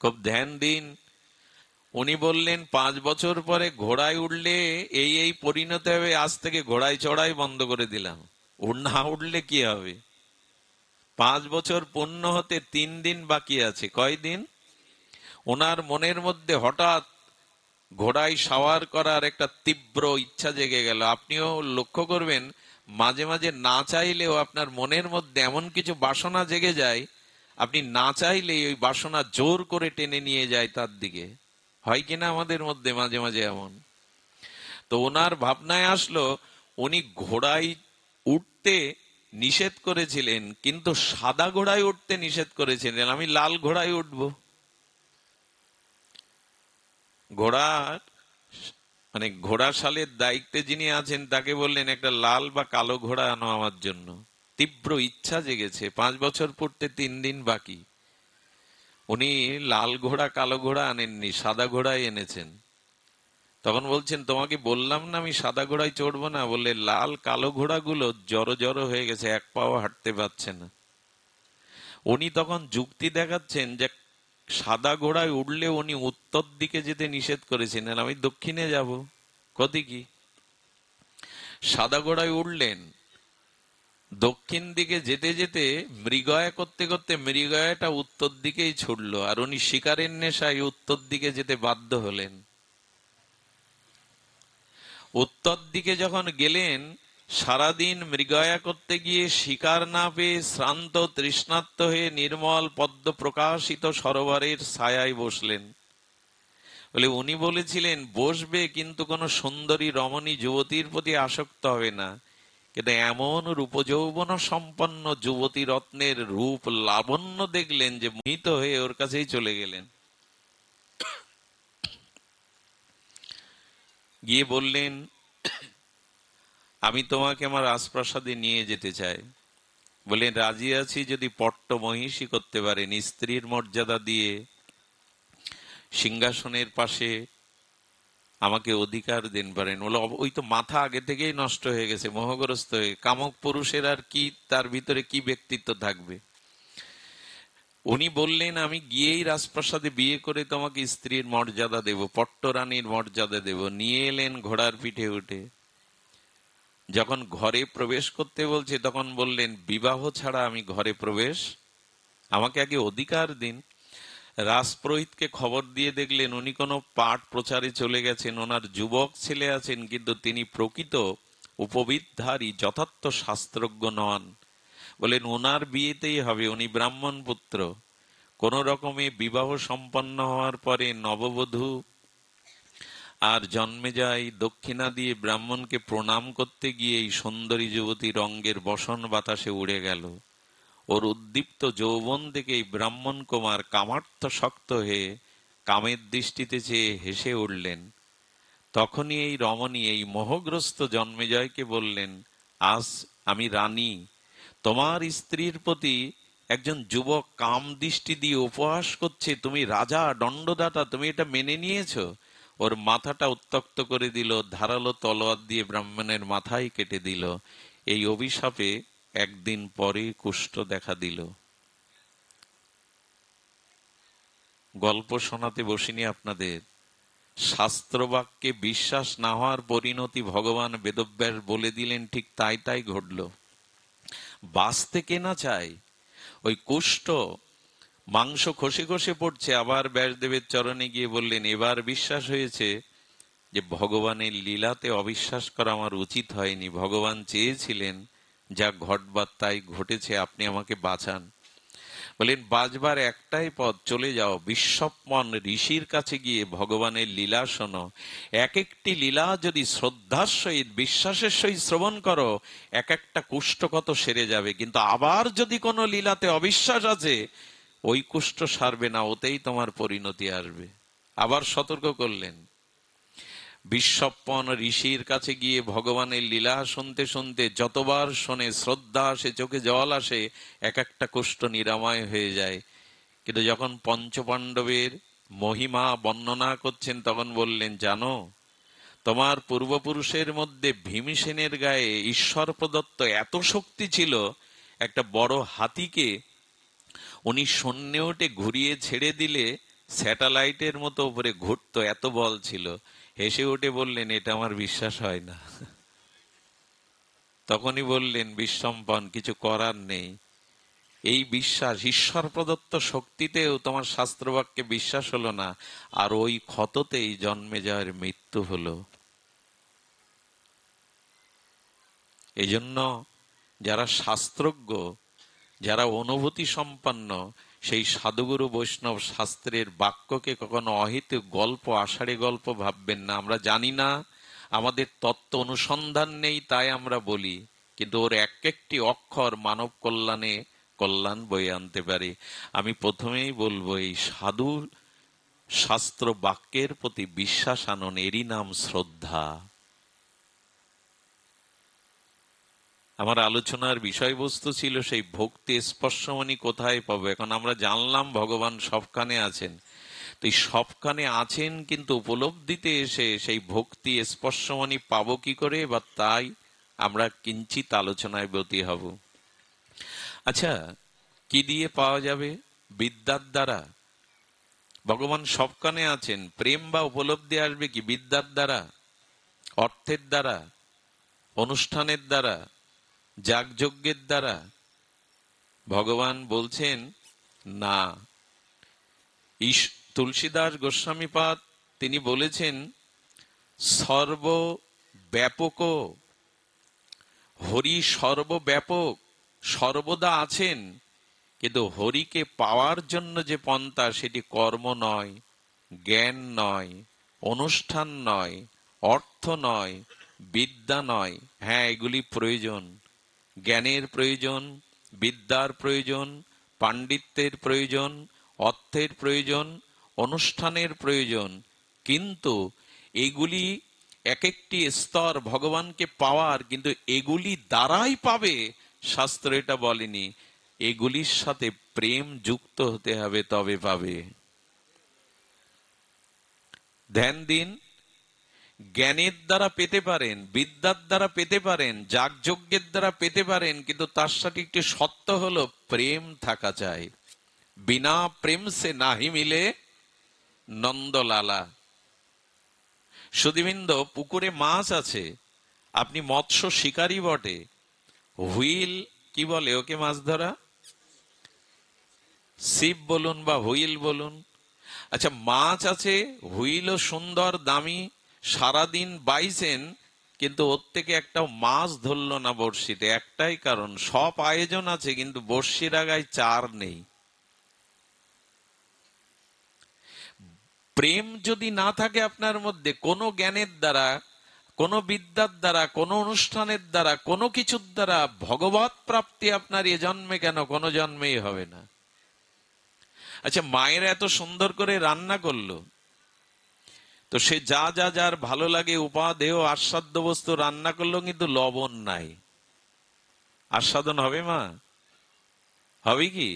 খুব ধ্যান দিন। উনি বললেন 5 বছর পরে ঘোড়ায় উঠলে এই এই পরিণতি হবে, আজ থেকে ঘোড়ায় চড়াই বন্ধ করে দিলাম। না উঠলে কি হবে? 5 বছর পূর্ণ হতে 3 দিন বাকি আছে। কয় দিন? ওনার মনের মধ্যে হঠাৎ ঘোড়ায় সাওয়ার করার একটা তীব্র ইচ্ছা জেগে গেল। আপনিও লক্ষ্য করবেন, মাঝে মাঝে না চাইলেও আপনার মনের মধ্যে এমন কিছু বাসনা জেগে যায়, আপনি না চাইলেই ওই বাসনা জোর করে টেনে নিয়ে যায় তার দিকে। হয় কিনা আমাদের মধ্যে মাঝে মাঝে এমন? তো ওনার ভাবনায় আসলো উনি ঘোড়ায় উঠতে নিষেধ করেছিলেন, কিন্তু সাদা ঘোড়ায় উঠতে নিষেধ করেছিলেন। আমি লাল ঘোড়ায় উঠবো। ঘোড়ার মানে ঘোড়াশালের দায়িত্বে যিনি আছেন তাকে বললেন একটা লাল বা কালো ঘোড়া আনো আমার জন্য। তীব্র ইচ্ছা জেগেছে, 5 বছর পড়তে 3 দিন বাকি। উনি লাল ঘোড়া কালো ঘোড়া আনেননি, সাদা ঘোড়াই এনেছেন। তখন বলছেন তোমাকে বললাম না আমি সাদা ঘোড়ায় চড়বো না? বললে লাল কালো ঘোড়াগুলো জড়ো জড়ো হয়ে গেছে, এক পাও হাঁটতে পারছে না। উনি তখন যুক্তি দেখাচ্ছেন যে সাদা ঘোড়ায় উঠলে উনি উত্তর দিকে যেতে নিষেধ করেছিলেন, আমি দক্ষিণে যাব, ক্ষতি কি? সাদা ঘোড়ায় উঠলেন, দক্ষিণ দিকে যেতে যেতে মৃগয়া করতে করতে মৃগয়াটা উত্তর দিকেই ছুটলো, আর উনি শিকারের নেশায় উত্তর দিকে যেতে বাধ্য হলেন। উত্তর দিকে যখন গেলেন, সারাদিন মৃগয়া করতে গিয়ে শিকার না পেয়ে শ্রান্ত তৃষ্ণার্ত হয়ে নির্মল পদ্ম প্রকাশিত সরোবরের ছায়ায় বসলেন। বলে উনি বলেছিলেন বসবে, কিন্তু কোন সুন্দরী রমণী যুবতীর প্রতি আসক্ত হবে না। কিন্তু এমন রূপযৌবন সম্পন্ন যুবতী রত্নের রূপ লাবণ্য দেখলেন যে মোহিত হয়ে ওর কাছেই চলে গেলেন। গিয়ে বললেন আমি তোমাকে আমার রাজপ্রাসাদে নিয়ে যেতে চাই। বললেন রাজি আছি যদি পট্ট মহিষী করতে পারেন, স্ত্রীর মর্যাদা দিয়ে সিংহাসনের পাশে আমাকে অধিকার দেন পারেন। বলে ওই তো মাথা আগে থেকেই নষ্ট হয়ে গেছে, মোহগ্রস্ত হয়ে। কামক পুরুষের আর কি তার ভিতরে কি ব্যক্তিত্ব থাকবে? উনি বললেন আমি গিয়েই রাজপ্রাসাদে বিয়ে করে তোমাকে স্ত্রীর মর্যাদা দেব, পট্টরানীর মর্যাদা দেব। নিয়ে এলেন ঘোড়ার পিঠে উঠে। যখন ঘরে প্রবেশ করতে বলছে তখন বললেন বিবাহ ছাড়া আমি ঘরে প্রবেশ, আমাকে আগে অধিকার দিন। রাজপুরোহিতকে খবর দিয়ে দেখলেন উনি কোনো পাঠ প্রচারে চলে গেছেন, ওনার যুবক ছেলে আছেন, কিন্তু তিনি প্রকৃত উপবিদধারী যথার্থ শাস্ত্রজ্ঞ নন। বলেন ওনার বিয়েতেই হবে, উনি ব্রাহ্মণ পুত্র। কোন রকমে বিবাহ সম্পন্ন হওয়ার পরে নববধূ আর জন্মেজয় দক্ষিণা দিয়ে ব্রাহ্মণকে প্রণাম করতে গিয়ে এই সুন্দরী যুবতী রঙ্গের বসন বাতাসে উড়ে গেল। ওর উদ্দীপ্ত যৌবন দেখেই ব্রাহ্মণ কুমার কামার্থ শক্ত হয়ে কামের দৃষ্টিতে চেয়ে হেসে উঠলেন। তখনই এই রমণী এই মোহগ্রস্ত জন্মেজয়কে বললেন আজ আমি রানী, তোমার স্ত্রীর প্রতি একজন যুবক কাম দৃষ্টি দিয়ে উপহাস করছে, তুমি রাজা দণ্ডদাতা, তুমি এটা মেনে নিয়েছো? ওর মাথাটা উত্তক্ত করে দিল, ধারালো তলোয়ার দিয়ে ব্রাহ্মণের মাথায় কেটে দিল। এই অভিশাপে একদিন পরে কুষ্ঠ দেখা দিল। গল্প শোনাতে বসিনি আপনাদের, শাস্ত্রবাক্যে বিশ্বাস না হওয়ার পরিণতি ভগবান বেদব্যাস বলে দিলেন, ঠিক তাই তাই ঘটল। বাঁচতে কে না চায়? ওই কুষ্ঠ মাংস খসে খসে পড়ছে, আবার ব্যাসদেবের চরণে গিয়ে বললেন এবার বিশ্বাস হয়েছে যে ভগবানের লীলাতে অবিশ্বাস করা আমার উচিত হয়নি। ভগবান চেয়েছিলেন যা ঘটবার তাই ঘটেছে, আপনি আমাকে বাঁচান। বলেন বাঁচবার একটাই পথ, চলে যাও বিশ্বপমন ঋষির কাছে গিয়ে ভগবানের লীলা শোনো। এক একটি লীলা যদি শ্রদ্ধার সহিত বিশ্বাসের সহিত শ্রবণ করো, এক একটা কুষ্ঠ কত সেরে যাবে। কিন্তু আবার যদি কোনো লীলাতে অবিশ্বাস আছে, ওই কুষ্ঠ সারবে না, ওতেই তোমার পরিণতি আসবে। আবার সতর্ক করলেন। বিশ্বপন ঋষির কাছে গিয়ে ভগবানের লীলা শুনতে শুনতে যতবার শোনে শ্রদ্ধা আসে, চোখে জল আসে, এক একটা কুষ্ঠ নিরাময় হয়ে যায়। কিন্তু যখন পঞ্চপাণ্ডবের মহিমা বর্ণনা করছেন তখন বললেন জানো, তোমার পূর্বপুরুষের মধ্যে ভীমসেনের গায়ে ঈশ্বর প্রদত্ত এত শক্তি ছিল, একটা বড় হাতিকে উনি শূন্যে উঠে ঘুরিয়ে ছেড়ে দিলে স্যাটেলাইটের মতো উপরে ঘুরতো, এত বল ছিল। হেসে উঠে বললেন এটা আমার বিশ্বাস হয় না। তখনই বললেন বিশ্বম্পন কিছু করার নেই, এই বিশ্বাস ঈশ্বর প্রদত্ত শক্তিতেও তোমার শাস্ত্রবাক্যে বিশ্বাস হলো না, আর ওই ক্ষততেই জন্মে যাওয়ার মৃত্যু হলো। এই জন্য যারা শাস্ত্রজ্ঞ, যারা অনুভূতি সম্পন্ন, সেই সাধুগুরু বৈষ্ণব শাস্ত্রের বাক্যকে কখনো অহেতুক গল্প, আষাঢ়ে গল্প ভাববেন না। আমরা জানি না, আমাদের তত্ত্ব অনুসন্ধান নেই, তাই আমরা বলি, কিন্তু ওর এক একটি অক্ষর মানব কল্যাণে কল্যাণ বয়ে আনতে পারে। আমি প্রথমেই বলবো, এই সাধু শাস্ত্র বাক্যের প্রতি বিশ্বাস আনন, এরই নাম শ্রদ্ধা। আমার আলোচনার বিষয়বস্তু ছিল সেই ভক্তি স্পর্শমণি কোথায় পাবো। এখন আমরা জানলাম ভগবান সবখানে আছেন, তো এই সবখানে আছেন, কিন্তু উপলব্ধিতে এসে সেই ভক্তি স্পর্শমণি পাবো কি করে, বা তাই আমরা কিঞ্চিত আলোচনায় ব্রতী হব। আচ্ছা, কি দিয়ে পাওয়া যাবে? বিদ্যার দ্বারা? ভগবান সবখানে আছেন, প্রেম বা উপলব্ধি আসবে কি বিদ্যার দ্বারা, অর্থের দ্বারা, অনুষ্ঠানের দ্বারা, যাগযজ্ঞের দ্বারা? ভগবান বলছেন না। তুলসীদাস গোস্বামীপাদ তিনি বলেছেন, সর্বব্যাপক হরি, সর্বব্যাপক, সর্বদা আছেন, কিন্তু হরিকে পাওয়ার জন্য যে পন্থা, সেটি কর্ম নয়, জ্ঞান নয়, অনুষ্ঠান নয়, অর্থ নয়, বিদ্যা নয়। হ্যাঁ, এগুলি প্রয়োজন, জ্ঞানের প্রয়োজন, বিদ্যার প্রয়োজন, পাণ্ডিত্যের প্রয়োজন, অর্থের প্রয়োজন, অনুষ্ঠানের প্রয়োজন, কিন্তু এগুলি এক একটি স্তর ভগবানকে পাওয়ার, কিন্তু এগুলি দ্বারাই পাবে শাস্ত্র এটা বলেনি। এগুলির সাথে প্রেম যুক্ত হতে হবে, তবে পাবে। ধ্যান দিন, জ্ঞানের দ্বারা পেতে পারেন, বিদ্যার দ্বারা পেতে পারেন, যাগযজ্ঞের দ্বারা পেতে পারেন, কিন্তু তার সাথে একটি সত্য হলো প্রেম থাকা চাই। বিনা প্রেম সে নাহি মিলে নন্দলালা। সুধীবৃন্দ, পুকুরে মাছ আছে, আপনি মৎস্য শিকারী বটে, হুইল কি বলে ওকে মাছ ধরা? ছিপ বলুন বা হুইল বলুন। আচ্ছা, মাছ আছে, হুইলও সুন্দর দামি, সারাদিন বাইছেন, কিন্তু ওর থেকে একটা মাছ ধরলো না বড়শিতে। একটাই কারণ, সব আয়োজন আছে, কিন্তু বড়শির আগায় চার নেই। প্রেম যদি না থাকে আপনার মধ্যে, কোনো জ্ঞানের দ্বারা, কোনো বিদ্যার দ্বারা, কোনো অনুষ্ঠানের দ্বারা, কোনো কিছুর দ্বারা ভগবত প্রাপ্তি আপনার এ জন্মে কেন, কোনো জন্মেই হবে না। আচ্ছা, মায়েরা এত সুন্দর করে রান্না করলো, তো সে যা যা যার ভালো লাগে উপাদেয় আস্বাদ্য বস্তু রান্না করলো, কিন্তু লবণ নাই, আস্বাদন হবে মা? হবে কি?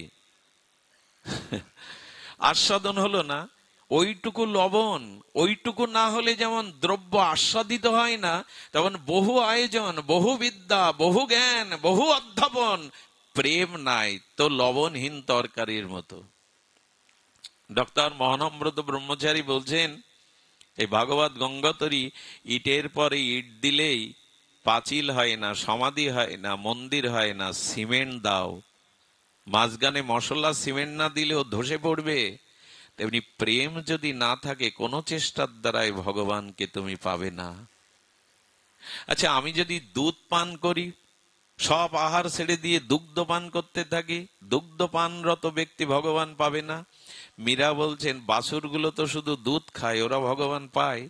আস্বাদন হলো না। ওইটুকু লবণ, ওইটুকু না হলে যেমন দ্রব্য আস্বাদিত হয় না, তেমন বহু আয়োজন, বহু বিদ্যা, বহু জ্ঞান, বহু অধ্যাপন, প্রেম নাই তো লবণহীন তরকারির মতো। ডক্টর মহানম্রত ব্রহ্মচারী বলছেন, এই ভাগবত গঙ্গোত্রী, ইটের পরে ইট দিলেই পাঁচিল হয় না, সমাধি হয় না, মন্দির হয় না। সিমেন্ট দাও, মাঝখানে মশলা সিমেন্ট না দিলেও ধসে পড়বে। তেমনি প্রেম যদি না থাকে, কোনো চেষ্টার দ্বারাই ভগবানকে তুমি পাবে না। আচ্ছা, আমি যদি দুধ পান করি, সব আহার ছেড়ে দিয়ে দুগ্ধ পান করতে থাকি, দুগ্ধ পানরত ব্যক্তি ভগবান পাবে না। মীরা বলছেন, বাছুরগুলো তো শুধু দুধ খায়, ওরা ভগবান পায়?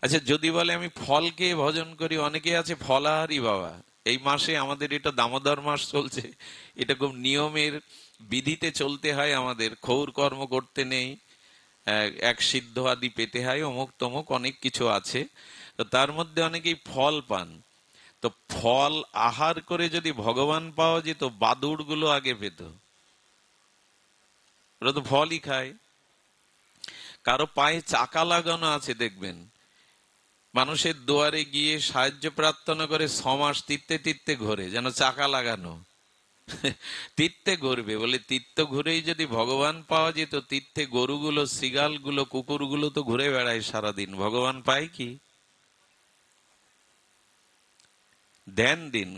আচ্ছা, যদি বলে আমি ফল খেয়ে ভজন করি, অনেকে আছে ফলাহারি বাবা। এই মাসে আমাদের এটা দামোদর মাস চলছে, এটা খুব নিয়মের বিধিতে চলতে হয় আমাদের, ক্ষৌর কর্ম করতে নেই, এক সিদ্ধ আদি পেতে হয়, অমুক তমুক অনেক কিছু আছে। তো তার মধ্যে অনেকেই ফল পান। তো ফল আহার করে যদি ভগবান পাওয়া যেত, বাদুড় গুলো আগে পেত, ওরা তো ফলই খায়। কারো পায়ে চাকা লাগানো আছে দেখবেন, মানুষের দুয়ারে গিয়ে সাহায্য প্রার্থনা করে 6 মাস তিত্তে তিত্তে ঘোরে, যেন চাকা লাগানো। তীর্থে ঘুরবে বলে, তীর্থ ঘুরেই যদি ভগবান পাওয়া যেত, তীর্থে গরুগুলো, সিগালগুলো, কুকুরগুলো তো ঘুরে বেড়ায় সারাদিন, ভগবান পায় কি? ধ্যান দিন,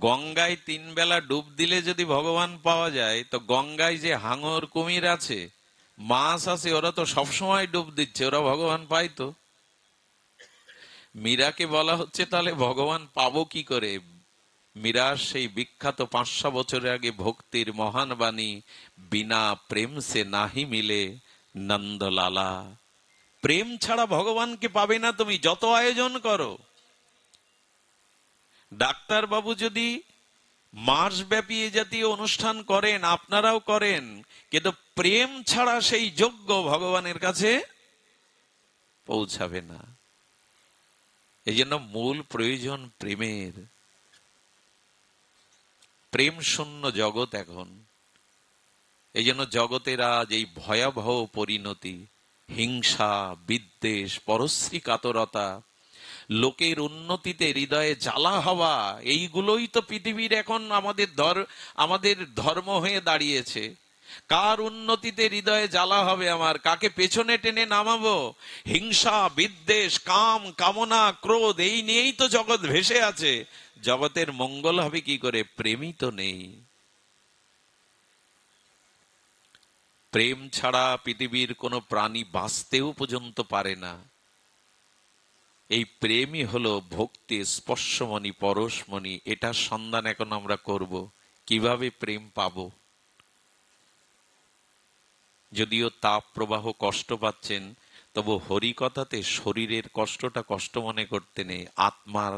গঙ্গায় 3 বেলা ডুব দিলে যদি ভগবান পাওয়া যায়, তো গঙ্গায় যে হাঙর কুমির আছে, মাছ আছে, ওরা তো সবসময় ডুব দিচ্ছে, ওরা ভগবান পায় তো? মীরাকে বলা হচ্ছে তাহলে ভগবান পাবো কি করে? মীরার সেই বিখ্যাত 500 বছরের আগে ভক্তির মহান বাণী, বিনা প্রেম সে নাহি মিলে নন্দলালা। প্রেম ছাড়া ভগবানকে পাবে না তুমি, যত আয়োজন করো। ডাক্তার বাবু যদি মাস ব্যাপী এ জাতীয় অনুষ্ঠান করেন, আপনারাও করেন, কিন্তু প্রেম ছাড়া সেই যোগ্য ভগবানের কাছে পৌঁছাবে না। এই জন্য মূল প্রয়োজন প্রেমের। প্রেম শূন্য জগৎ এখন। এই জন্য জগতের আজ এই ভয়াবহ পরিণতি, হিংসা, বিদ্বেষ, পরশ্রী কাতরতা, লোকের উন্নতিতে হৃদয়ে জ্বালা হওয়া, এইগুলোই তো পৃথিবীর এখন আমাদের ধর্ম হয়ে দাঁড়িয়েছে। কার উন্নতিতে হৃদয়ে জ্বালা হবে আমার, কাকে পেছনে টেনে নামাবো? হিংসা, বিদ্বেষ, কাম, কামনা, ক্রোধ, এই নিয়েই তো জগৎ ভেসে আছে। জগতের মঙ্গল হবে কি করে? প্রেমই তো নেই। প্রেম ছাড়া পৃথিবীর কোনো প্রাণী বাঁচতেও পর্যন্ত পারে না। এই প্রেমই হলো ভক্তি, স্পর্শমণি, পরশমণি। এটার সন্ধান এখন আমরা করব, কিভাবে প্রেম পাবো। যদিও তাপ প্রবাহ কষ্ট পাচ্ছেন, তবু হরি কথাতে শরীরের কষ্টটা কষ্ট মনে করতে নেই, আত্মার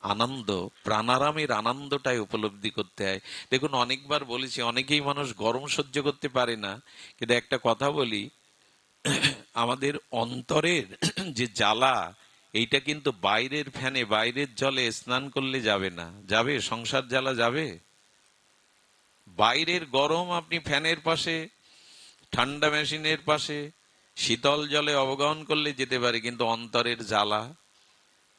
আনন্দ, প্রাণারামের আনন্দটাই উপলব্ধি করতে হয়। দেখুন, অনেকবার বলেছি, অনেকেই মানুষ গরম সহ্য করতে পারে না, কিন্তু একটা কথা বলি, আমাদের অন্তরের যে জ্বালা, এইটা কিন্তু বাইরের ফ্যানে, বাইরের জলে স্নান করলে যাবে না। যাবে? সংসার জ্বালা যাবে? বাইরের গরম আপনি ফ্যানের পাশে, ঠান্ডা মেশিনের পাশে, শীতল জলে অবগাহন করলে যেতে পারে, কিন্তু অন্তরের জ্বালা,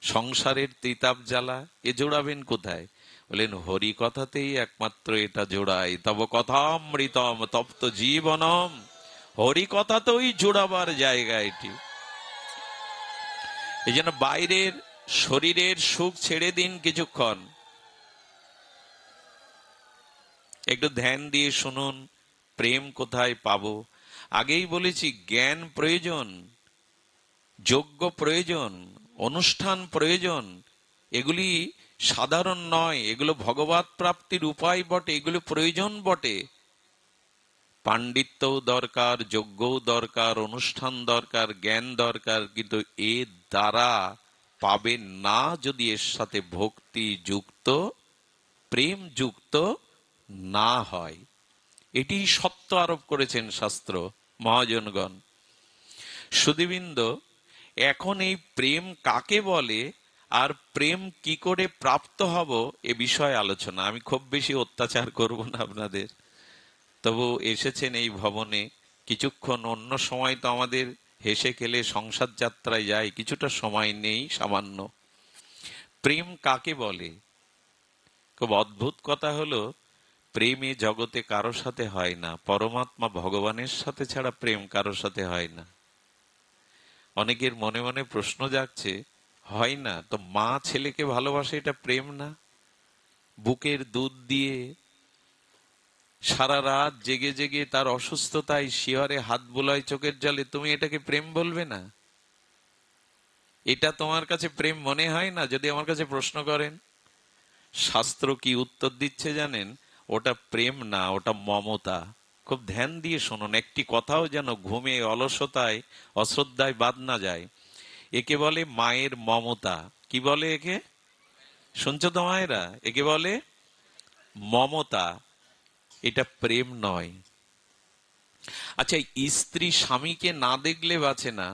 সংসারের তিতাব জ্বালা, এ জোড়াবেন কোথায়? বলেন হরি কথাতেই একমাত্র এটা জোড়াই। তব কথামৃতম তপ্ত জীবনম। হরি কথাতেই জোড়াবার জায়গা এটি। এই জন্য বাইরের শরীরের সুখ ছেড়ে দিন কিছুক্ষণ, একটু ধ্যান দিয়ে শুনুন প্রেম কোথায় পাবো। আগেই বলেছি, জ্ঞান প্রয়োজন, যজ্ঞ প্রয়োজন, অনুষ্ঠান প্রয়োজন। এগুলি সাধারণ নয়, এগুলো ভগবত প্রাপ্তির উপায় বটে, এগুলো প্রয়োজন বটে। পাণ্ডিত্যও দরকার, যজ্ঞও দরকার, অনুষ্ঠান দরকার, জ্ঞান দরকার, কিন্তু এর দ্বারা পাবেন না যদি এর সাথে ভক্তি যুক্ত, প্রেম যুক্ত না হয়। এটি সত্য আরোপ করেছেন শাস্ত্র মহাজনগণ। সুধীবৃন্দ, এখন এই প্রেম কাকে বলে আর প্রেম কি করে প্রাপ্ত হব, এ বিষয়ে আলোচনা। আমি খুব বেশি অত্যাচার করব না আপনাদের, তবু এসেছেন এই ভবনে কিছুক্ষণ। অন্য সময় তো আমাদের হেসে খেলে সংসার যাত্রায় যায়, কিছুটা সময় নেই সামান্য। প্রেম কাকে বলে? খুব অদ্ভুত কথা হলো, প্রেমে জগতে কারো সাথে হয় না, পরমাত্মা ভগবানের সাথে ছাড়া প্রেম কারো সাথে হয় না। অনেকের মনে মনে প্রশ্ন জাগছে, হয় না তো মা ছেলেকে ভালোবাসে, এটা প্রেম না? বুকের দুধ দিয়ে সারা রাত জেগে জেগে তার অসুস্থতায় শিহরে হাত বোলায় চোখের জলে, তুমি এটাকে প্রেম বলবে না? এটা তোমার কাছে প্রেম মনে হয় না? যদি আমার কাছে প্রশ্ন করেন, শাস্ত্র কি উত্তর দিচ্ছে জানেন? ওটা প্রেম না, ওটা মমতা। খুব ধ্যান দিয়ে শুনুন, একটি কথাও যেন ঘুমে, অলসতায়, অশ্রদ্ধায় বাদ না যায়। একে বলে মায়ের মমতা। কি বলে একে? শুনছো তো মায়েরা? একে বলে মমতা। এটা প্রেম নয়। আচ্ছা, স্ত্রী স্বামীকে না দেখলে বাঁচে না,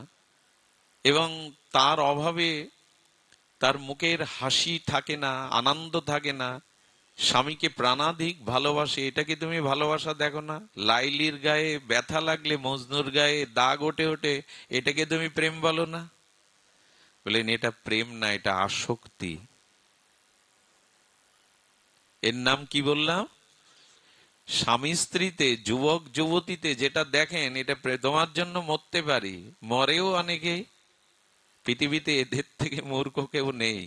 এবং তার অভাবে তার মুখের হাসি থাকে না, আনন্দ থাকে না, স্বামীকে প্রাণাধিক ভালোবাসে, এটাকে তুমি ভালোবাসা দেখো না? লাইলির গায়ে ব্যথা লাগলে মজনুর গায়ে দাগ ওঠে ওঠে, এটাকে তুমি প্রেম বলো না? বলেন এটা প্রেম না, এটা আসক্তি। এর নাম কি বললাম? স্বামী স্ত্রীতে, যুবক যুবতীতে যেটা দেখেন, এটা তোমার জন্য মরতে পারি, মরেও অনেকে। পৃথিবীতে এদের থেকে মূর্খ কেউ নেই।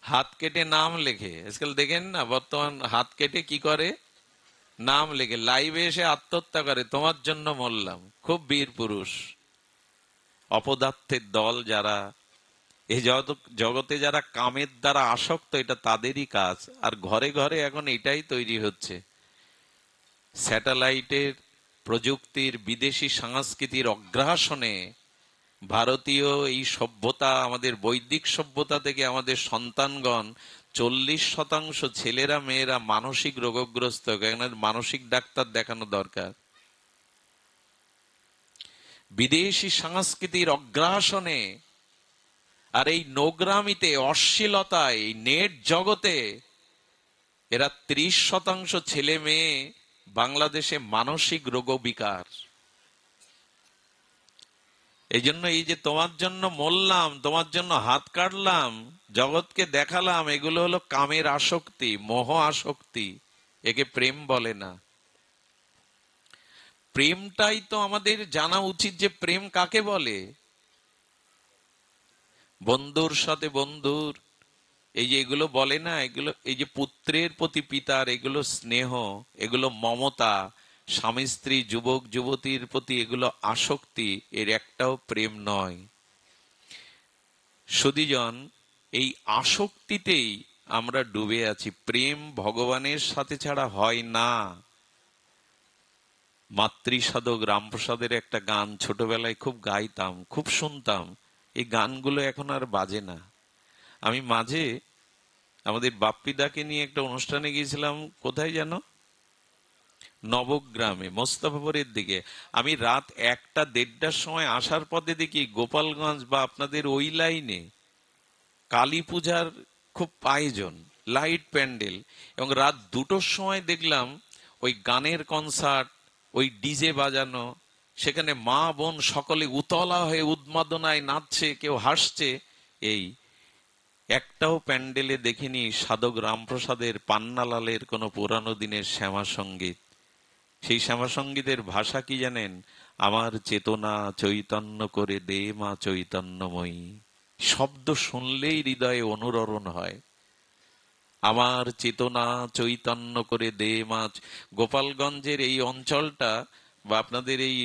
হাত কেটে নাম লেখে, আজকাল দেখেন না, বর্তমান হাত কেটে কি করে? নাম লেখে, লাইভে এসে আত্মহত্যা করে, তোমার জন্য মরলাম। খুব বীর পুরুষ। অপদার্থের দল যারা, এই জগতে যারা কামের দ্বারা আসক্ত, এটা তাদেরই কাজ। আর ঘরে ঘরে এখন এটাই তৈরি হচ্ছে। স্যাটেলাইটের প্রযুক্তির, বিদেশি সংস্কৃতির অগ্রাসনে ভারতীয় এই সভ্যতা, আমাদের বৈদিক সভ্যতা থেকে আমাদের সন্তানগণ 40% ছেলেরা মেয়েরা মানসিক রোগগ্রস্ত। মানসিক ডাক্তার দেখানো দরকার। বিদেশি সংস্কৃতির অগ্রাসনে আর এই নোংরামিতে, অশ্লীলতায়, এই নেট জগতে এরা 30% ছেলে মেয়ে বাংলাদেশে মানসিক রোগ বিকার। এই জন্য এই যে তোমার জন্য মরলাম, তোমার জন্য হাত কাটলাম, জগৎকে দেখালাম, এগুলো হলো কামের আসক্তি, মোহ আসক্তি। একে প্রেম বলে না। প্রেমটাই তো আমাদের জানা উচিত যে প্রেম কাকে বলে। বন্ধুর সাথে বন্ধুর, এই যে এগুলো বলে না, এগুলো এই যে পুত্রের প্রতি পিতার, এগুলো স্নেহ, এগুলো মমতা, স্বামী স্ত্রী, যুবক যুবতীর প্রতি এগুলো আসক্তি, এর একটাও প্রেম নয়। সুধীজন, এই আসক্তিতেই আমরা ডুবে আছি। প্রেম ভগবানের সাথে ছাড়া হয় না। মাতৃসাধক রামপ্রসাদের একটা গান ছোটবেলায় খুব গাইতাম, খুব শুনতাম। এই গানগুলো এখন আর বাজে না। আমি মাঝে আমাদের বাপ্পিদাকে নিয়ে একটা অনুষ্ঠানে গিয়েছিলাম, কোথায় যেন, নবগ্রামে, মোস্তফাপুরের দিকে। আমি রাত 1টা-1:30টার সময় আসার পথে দেখি গোপালগঞ্জ বা আপনাদের ওই লাইনে কালী পূজার খুব আয়োজন, লাইট প্যান্ডেল, এবং রাত 2টোর সময় দেখলাম ওই গানের কনসার্ট, ওই ডিজে বাজানো, সেখানে মা বোন সকলে উতলা হয়ে উন্মাদনায় নাচছে, কেউ হাসছে। এই একটাও প্যান্ডেলে দেখিনি সাধক রামপ্রসাদের, পান্নালালের কোনো পুরানো দিনের শ্যামা সঙ্গীত। সেই শ্যামা সঙ্গীতের ভাষা কি জানেন? আমার চেতনা চৈতন্য করে দে মা চৈতন্যময়ী। শব্দ শুনলেই হৃদয়ে অনুরণন হয়। আমার চেতনা চৈতন্য করে দে মা। গোপালগঞ্জের এই অঞ্চলটা বা আপনাদের এই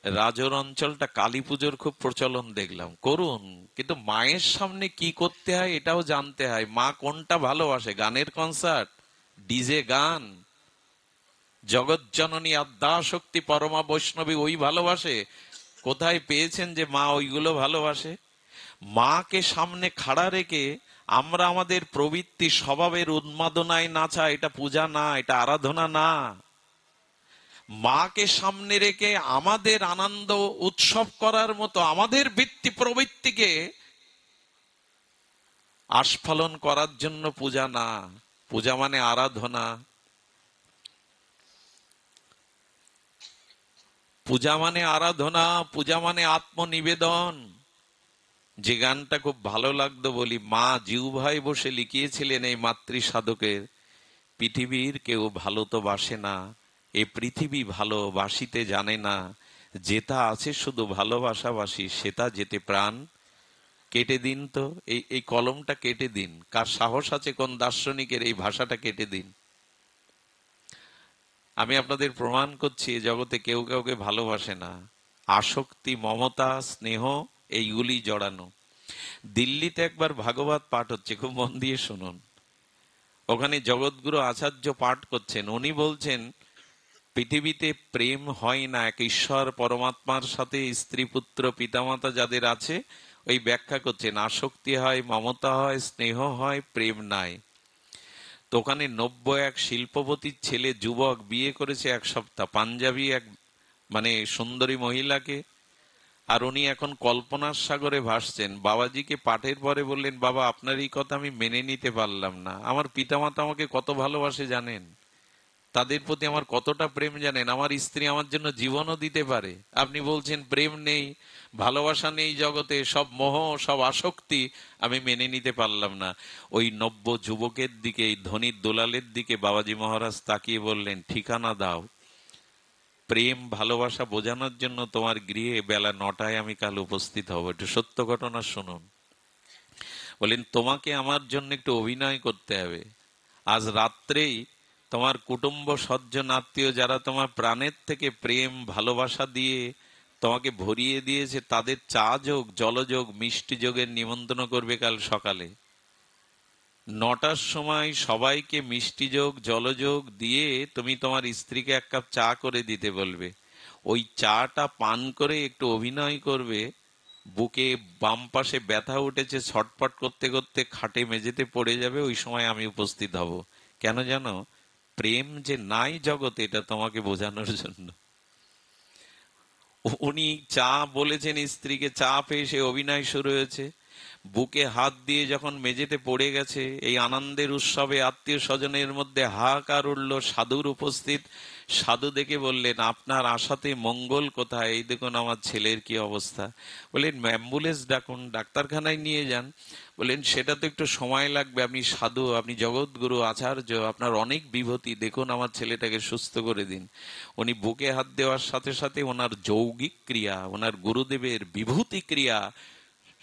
রাজোর অঞ্চলটা কালী পুজোর খুব প্রচলন দেখলাম, করুন, কিন্তু মায়ের সামনে কি করতে হয় এটাও জানতে হয়। মা কোনটা ভালোবাসে, গানের কনসার্ট, ডিজে গান, জগৎ জননী আদ্যাশক্তি পরমা বৈষ্ণবী ওই ভালোবাসে? কোথায় পেয়েছেন যে মা ওইগুলো ভালোবাসে? মাকে সামনে খাড়া রেখে আমরা আমাদের প্রবৃত্তি স্বভাবের উন্মাদনায় নাচা, এটা পূজা না, এটা আরাধনা না। মাকে সামনে রেখে আমাদের আনন্দ উৎসব করার মতো আমাদের বৃত্তি প্রবৃত্তিকে আস্ফালন করার জন্য পূজা না। পূজা মানে আরাধনা, পূজা মানে আরাধনা, পূজা মানে আত্মনিবেদন। যে গানটা খুব ভালো লাগতো বলি, মা জিহ্বায় বসে লিখিয়েছিলেন এই মাতৃ সাধকের, পৃথিবীর কেউ ভালো তো বাসে না, এ পৃথিবী ভালোবাসিতে জানে না, যেটা আছে শুধু ভালোবাসাবাসি, সেটা যেতে প্রাণ কেটে দিন। তো এই এই কলমটা কেটে দিন। কার সাহস আছে কোন দার্শনিকের এই ভাষাটা কেটে দিন। আমি আপনাদের প্রমাণ করছি এ জগতে কেউ কাউকে ভালোবাসে না। আসক্তি, মমতা, স্নেহ এইগুলি জড়ানো। দিল্লিতে একবার ভাগবত পাঠ হচ্ছে, খুব মন দিয়ে শুনুন। ওখানে জগৎগুরু আচার্য পাঠ করছেন। উনি বলছেন পৃথিবীতে প্রেম হয় না এক ঈশ্বর পরমাত্মার সাথে, স্ত্রী পুত্র পিতামাতা যাদের আছে, ওই ব্যাখ্যা করছেন আসক্তি হয়, মমতা হয়, স্নেহ হয়, প্রেম নাই। তো ওখানে নব্য এক শিল্পপতির ছেলে, যুবক, বিয়ে করেছে 1 সপ্তাহ, পাঞ্জাবি এক মানে সুন্দরী মহিলাকে। আর উনি এখন কল্পনার সাগরে ভাসছেন। বাবাজিকে পাঠের পরে বললেন, বাবা আপনার এই কথা আমি মেনে নিতে পারলাম না। আমার পিতামাতা আমাকে কত ভালোবাসে জানেন? তাদের প্রতি আমার কতটা প্রেম জানেন? আমার স্ত্রী আমার জন্য জীবনও দিতে পারে। আপনি বলছেন প্রেম নেই, ভালোবাসা নেই জগতে, সব মোহ, সব আসক্তি। আমি মেনে নিতে পারলাম না। ওই নব্য যুবকের দিকে, এই ধনির দোলালের দিকে বাবাজি মহারাজ তাকিয়ে বললেন, ঠিকানা দাও, প্রেম ভালোবাসা বোঝানোর জন্য তোমার গৃহে বেলা 9টায় আমি কাল উপস্থিত হব। একটু সত্য ঘটনা শুনুন। বলেন, তোমাকে আমার জন্য একটু অভিনয় করতে হবে। আজ রাত্রেই তোমার কুটুম্ব, সজ্জন, আত্মীয় যারা তোমার প্রাণের থেকে প্রেম ভালোবাসা দিয়ে তোমাকে ভরিয়ে দিয়েছে, তাদের চা যোগ, জলযোগ, মিষ্টি যোগের নিমন্ত্রণ করবে কাল সকালে। 9টার সময় সবাইকে মিষ্টি যোগ, জলযোগ দিয়ে তুমি তোমার স্ত্রীকে 1 কাপ চা করে দিতে বলবে। ওই চাটা পান করে একটু অভিনয় করবে, বুকে বাম পাশে ব্যথা উঠেছে, ছটফট করতে করতে খাটে মেঝেতে পড়ে যাবে। ওই সময় আমি উপস্থিত হব। কেন জানো? প্রেম যে নাই জগতে, এটা তোমাকে বোঝানোর জন্য। উনি চা বলেছেন স্ত্রীকে, চা পেয়ে সে অভিনয় শুরু হয়েছে। বুকে হাত দিয়ে যখন মেঝেতে পড়ে গেছে, এই আনন্দের উৎসবে আত্মীয় স্বজনের মধ্যে হাহাকার উঠল। সাধুর উপস্থিত। সাধু দেখে বললেন, আপনার আশাতে মঙ্গল কোথায়? এই দেখুন আমার ছেলের কি অবস্থা। বললেন, অ্যাম্বুলেন্স ডাকুন, ডাক্তারখানায় নিয়ে যান। বললেন, সেটা তো একটু সময় লাগবে, আপনি সাধু, আপনি জগৎগুরু আচার্য, আপনার অনেক বিভূতি, দেখুন আমার ছেলেটাকে সুস্থ করে দিন। উনি বুকে হাত দেওয়ার সাথে সাথে ওনার যৌগিক ক্রিয়া, ওনার গুরুদেবের বিভূতি ক্রিয়া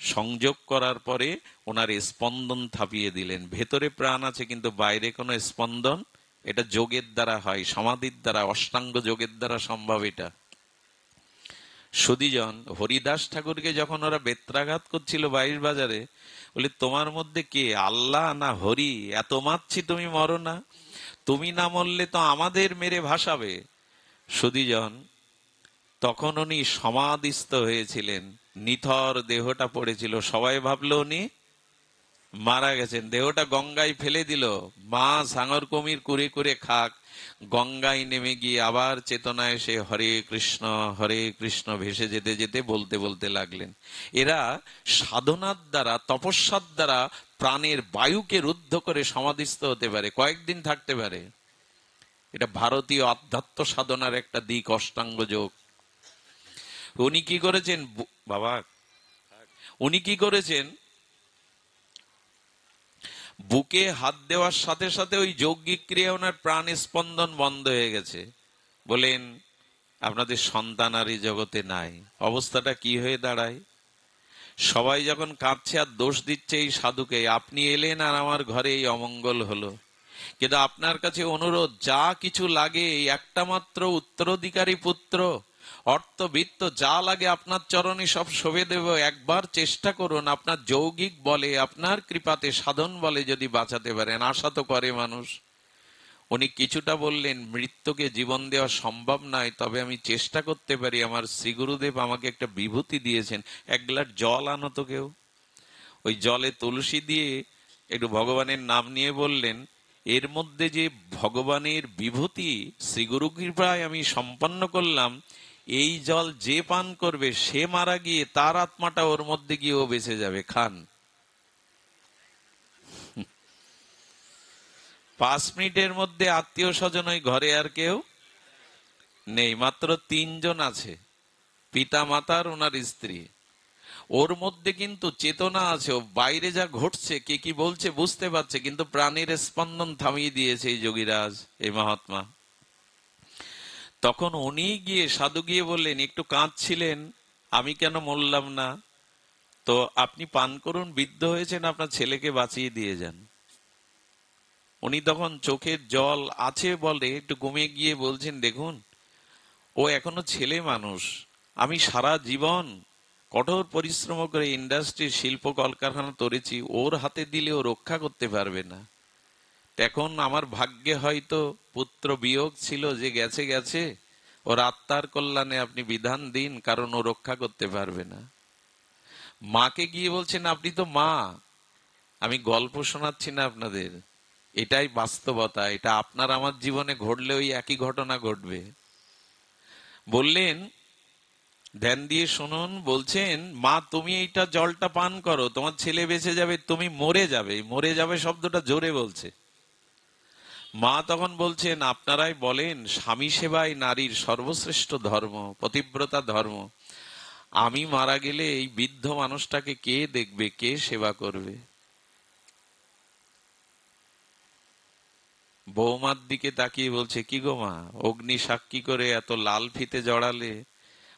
সংযোগ করার পরে ওনার স্পন্দন থাপিয়ে দিলেন। ভেতরে প্রাণ আছে কিন্তু বাইরে কোনো স্পন্দন। এটা যোগের দ্বারা হয়, সমাধির দ্বারা, অষ্টাঙ্গ যোগের দ্বারা সম্ভব এটা। সুধীজন, হরিদাস ঠাকুরকে যখন ওরা বেত্রাঘাত করছিল 22 বাজারে, বলে, তোমার মধ্যে কে, আল্লাহ না হরি? এত মারছি তুমি মরো না? তুমি না মরলে তো আমাদের মেরে ভাসাবে। সুধীজন, তখন উনি সমাধিস্থ হয়েছিলেন, নিথর দেহটা পড়েছিল, সবাই ভাবলো উনি মারা গেছেন। দেহটা গঙ্গায় ফেলে দিল, মা সাঙর কুমির কুরে কুরে খাক। গঙ্গায় নেমে গিয়ে আবার চেতনা এসে হরে কৃষ্ণ ভেসে যেতে যেতে বলতে বলতে লাগলেন। এরা সাধনার দ্বারা, তপস্যার দ্বারা প্রাণের বায়ুকে রুদ্ধ করে সমাধিস্থ হতে পারে, কয়েকদিন থাকতে পারে। এটা ভারতীয় আধ্যাত্ম সাধনার একটা দিক, অষ্টাঙ্গ যোগ। উনি কি করেছেন বাবা, উনি কি করেছেন, বুকে হাত দেওয়ার সাথে সাথে ওই যৌগিক ক্রিয়া, ওনার প্রাণ স্পন্দন বন্ধ হয়ে গেছে। বলেন, আপনাদের সন্তান আর এই জগতে নাই। অবস্থাটা কি হয়ে দাঁড়ায়? সবাই যখন কাঁদছে আর দোষ দিচ্ছে এই সাধুকে, আপনি এলেন আর আমার ঘরে এই অমঙ্গল হলো। কিন্তু আপনার কাছে অনুরোধ, যা কিছু লাগে, এই একটা মাত্র উত্তরাধিকারী পুত্র, অর্থ বিত্ত যা লাগে আপনার চরণে সব শোভে দেব। একবার চেষ্টা করুন, আপনার যৌগিক বলে, আপনার কৃপাতে, সাধন বলে যদি বাঁচাতে পারেন। আশা তো করে মানুষ। উনি কিছুটা বললেন, মৃত্যুকে জীবন দেওয়া সম্ভব নয়, তবে আমি চেষ্টা করতে পারি। আমার শ্রী গুরুদেব আমাকে একটা বিভূতি দিয়েছেন, 1 গ্লাস জল আনো তো কেউ। ওই জলে তুলসী দিয়ে একটু ভগবানের নাম নিয়ে বললেন, এর মধ্যে যে ভগবানের বিভূতি শ্রীগুরু কৃপায় আমি সম্পন্ন করলাম, এই জল যে পান করবে সে মারা গিয়ে তার আত্মাটা ওর মধ্যে গিয়ে ও বেঁচে যাবে, খান। 5 মিনিটের মধ্যে আত্মীয় স্বজন ওই ঘরে আর কেউ নেই, মাত্র 3 জন আছে, পিতা মাতার ওনার স্ত্রী। ওর মধ্যে কিন্তু চেতনা আছে, ও বাইরে যা ঘটছে, কে কি বলছে বুঝতে পারছে, কিন্তু প্রাণের স্পন্দন থামিয়ে দিয়েছে এই যোগীরাজ, এই মহাত্মা। তখন উনি গিয়ে, সাধু গিয়ে বললেন, একটু কাঁদছিলেন, আমি কেন মরলাম না, তো আপনি পান করুন, বৃদ্ধ হয়েছেন, আপনার ছেলেকে বাঁচিয়ে দিয়ে যান। উনি তখন চোখের জল আছে বলে একটু কমে গিয়ে বলছেন, দেখুন ও এখনো ছেলে মানুষ, আমি সারা জীবন কঠোর পরিশ্রম করে ইন্ডাস্ট্রির শিল্প কলকারখানা তরেছি, ওর হাতে দিলে ও রক্ষা করতে পারবে না। এখন আমার ভাগ্যে হয়তো পুত্র বিয়োগ ছিল, যে গেছে গেছে, ওর আত্মার কল্যাণে আপনি বিধান দিন, কারণ ও রক্ষা করতে পারবে না। মাকে গিয়ে বলছেন, আপনি তো মা, আমি গল্প শোনাচ্ছি না আপনাদের, এটাই বাস্তবতা, এটা আপনার আমার জীবনে ঘটলে ওই একই ঘটনা ঘটবে। বললেন, ধ্যান দিয়ে শুনুন, বলছেন, মা তুমি এইটা জলটা পান করো, তোমার ছেলে বেঁচে যাবে, তুমি মরে যাবে। মরে যাবে শব্দটা জোরে বলছে। মা তখন বলছেন, আপনারাই বলেন স্বামী সেবাই নারীর সর্বশ্রেষ্ঠ ধর্ম, পতিব্রতা ধর্ম। আমি মারা গেলে এই বৃদ্ধ মানুষটাকে কে দেখবে, কে সেবা করবে? বৌমার দিকে তাকিয়ে বলছে, কি গো মা, অগ্নি সাক্ষী করে এত লাল ফিতে জড়ালে,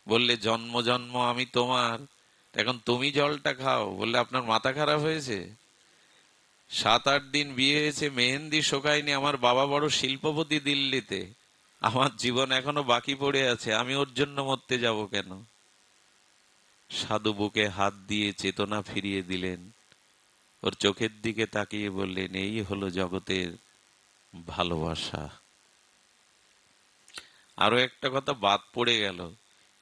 বললে জন্ম জন্ম আমি তোমার, এখন তুমি জলটা খাও। বললে, আপনার মাথা খারাপ হয়েছে? 7-8 দিন বিয়ে হয়েছে, মেহেন্দি শোকায়নি, আমার বাবা বড় শিল্পপতি দিল্লিতে, আমার জীবন এখনো বাকি পড়ে আছে, আমি ওর জন্য মরতে যাব কেন? সাধু বুকে হাত দিয়ে চেতনা ফিরিয়ে দিলেন, ওর চোখের দিকে তাকিয়ে বললেন, এই হলো জগতের ভালোবাসা। আরো একটা কথা বাদ পড়ে গেল,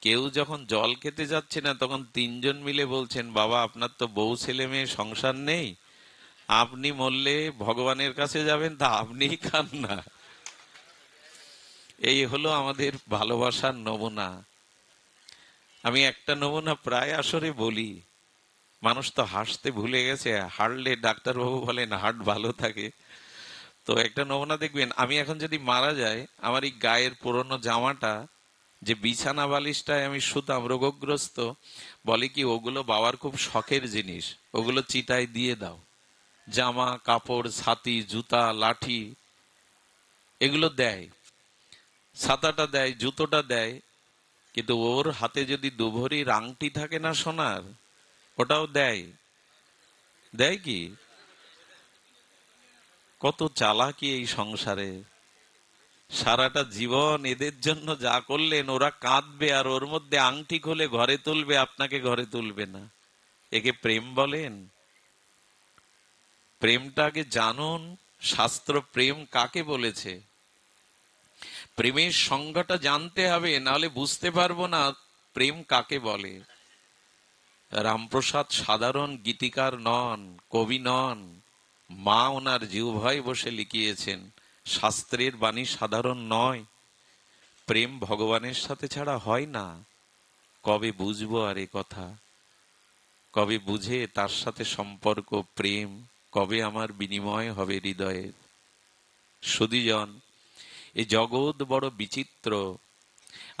কেউ যখন জল খেতে যাচ্ছে না তখন তিনজন মিলে বলছেন, বাবা আপনার তো বউ ছেলে মেয়ে সংসার নেই, আপনি মরলে ভগবানের কাছে যাবেন, তা আপনিই খান না। এই হলো আমাদের ভালোবাসার নমুনা। আমি একটা নমুনা প্রায় আসরে বলি, মানুষ তো হাসতে ভুলে গেছে, হারলে ডাক্তারবাবু বলেন হার্ট ভালো থাকে। তো একটা নমুনা দেখবেন, আমি এখন যদি মারা যাই, আমার এই গায়ের পুরনো জামাটা, যে বিছানা বালিশটায় আমি শুতাম রোগগ্রস্ত, বলে কি ওগুলো বাবার খুব শখের জিনিস, ওগুলো চিতায় দিয়ে দাও। জামা কাপড় ছাতি জুতা লাঠি এগুলো দেয়, ছাতাটা দেয়, জুতোটা দেয়, কিন্তু ওর হাতে যদি দুভরির আংটি থাকে না সোনার, ওটাও দেয়। দেয় কি? কত চালাকি এই সংসারে! সারাটা জীবন এদের জন্য যা করলেন, ওরা কাঁদবে আর ওর মধ্যে আংটি খুলে ঘরে তুলবে, আপনাকে ঘরে তুলবে না। একে প্রেম বলেন? প্রেমটা আগে জানুন, শাস্ত্র প্রেম কাকে বলেছে, প্রেমের সংজ্ঞাটা জানতে হবে, নাহলে বুঝতে পারবো না প্রেম কাকে বলে। রামপ্রসাদ সাধারণ গীতিকার নন, কবি নন, মা ওনার জিহ্বায় বসে লিখিয়েছেন, শাস্ত্রের বাণী সাধারণ নয়। প্রেম ভগবানের সাথে ছাড়া হয় না। কবে বুঝবো আর এ কথা? কবে বুঝে তার সাথে সম্পর্ক প্রেম, কবে আমার বিনিময় হবে হৃদয়ের? সুধীজন, এই জগৎ বড় বিচিত্র।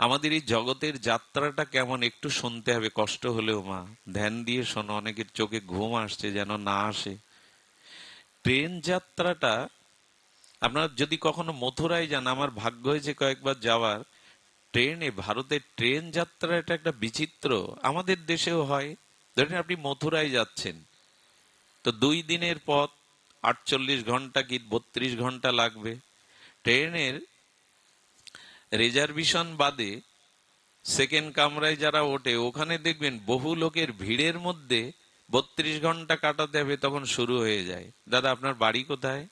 আমাদের এই জগতের যাত্রাটা কেমন একটু শুনতে হবে, কষ্ট হলেও মা ধ্যান দিয়ে শোনো, অনেকের চোখে ঘুম আসছে, যেন না আসে। ট্রেন যাত্রাটা, আপনার যদি কখনো মথুরায় যান, আমার ভাগ্য হয়েছে কয়েকবার যাওয়ার, ট্রেনে, ভারতের ট্রেন যাত্রা এটা একটা বিচিত্র। আমাদের দেশেও হয়। ধরেন আপনি মথুরায় যাচ্ছেন, তো 2 দিনের পথ, 48 ঘন্টা কি 32 ঘন্টা লাগবে। ট্রেনের রিজার্ভেশন বাদে সেকেন্ড কামরায় যারা ওঠে, ওখানে দেখবেন বহু লোকের ভিড়ের মধ্যে 32 ঘন্টা কাটাতে হবে, তখন শুরু হয়ে যায়, দাদা আপনার বাড়ি কোথায়,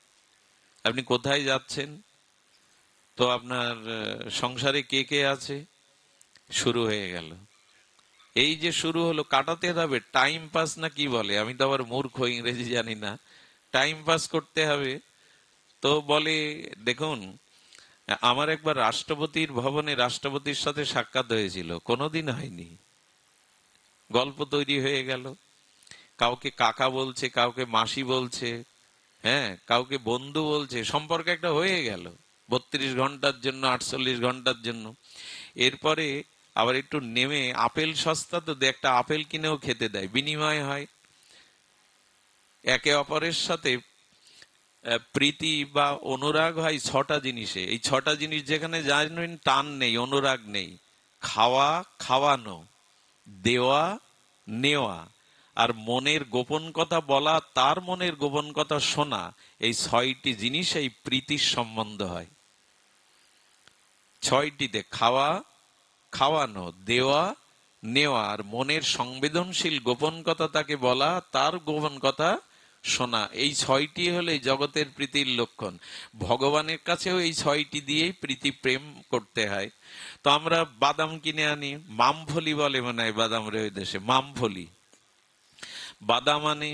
আপনি কোথায় যাচ্ছেন, তো আপনার সংসারে কে কে আছে, শুরু হয়ে গেল। এই যে শুরু হলো, কাটাতে হবে, টাইম পাস না কি বলে, আমি তো আবার মূর্খ, ইংরেজি জানি না, টাইম পাস করতে হবে। তো বলে, দেখুন, আমার একবার রাষ্ট্রপতির ভবনে রাষ্ট্রপতির সাথে সাক্ষাৎ হয়েছিল, কোনোদিন হয়নি, গল্প তৈরি হয়ে গেল, কাউকে কাকা বলছে, কাউকে মাসি বলছে, হ্যাঁ, কাউকে বন্ধু বলছে, সম্পর্ক একটা হয়ে গেল 32 ঘন্টার জন্য, 48 ঘন্টার জন্য। এরপরে আবার একটু নেমে, আপেল সস্তা তো, একটা আপেল কিনেও খেতে দেয়, বিনিময় হয়। একে অপরের সাথে প্রীতি বা অনুরাগ হয় 6টা জিনিসে। এই 6টা জিনিস যেখানে জানেন টান নেই, অনুরাগ নেই, খাওয়া, খাওয়ানো, দেওয়া, নেওয়া, আর মনের গোপন কথা বলা, তার মনের গোপন কথা শোনা, এই 6টি জিনিস এই প্রীতির সম্বন্ধ হয়। 6টিতে খাওয়া, খাওয়ানো, দেওয়া, নেওয়া, আর মনের সংবেদনশীল গোপন কথা তাকে বলা, তার গোপন কথা শোনা, এই 6টি হলো এই জগতের প্রীতির লক্ষণ। ভগবানের কাছেও এই 6টি দিয়েই প্রীতি প্রেম করতে হয়। তো আমরা বাদাম কিনে আনি, মামফলি বলে মনে হয় বাদাম রে ওই দেশে, মামফলি, বাদাম আনে,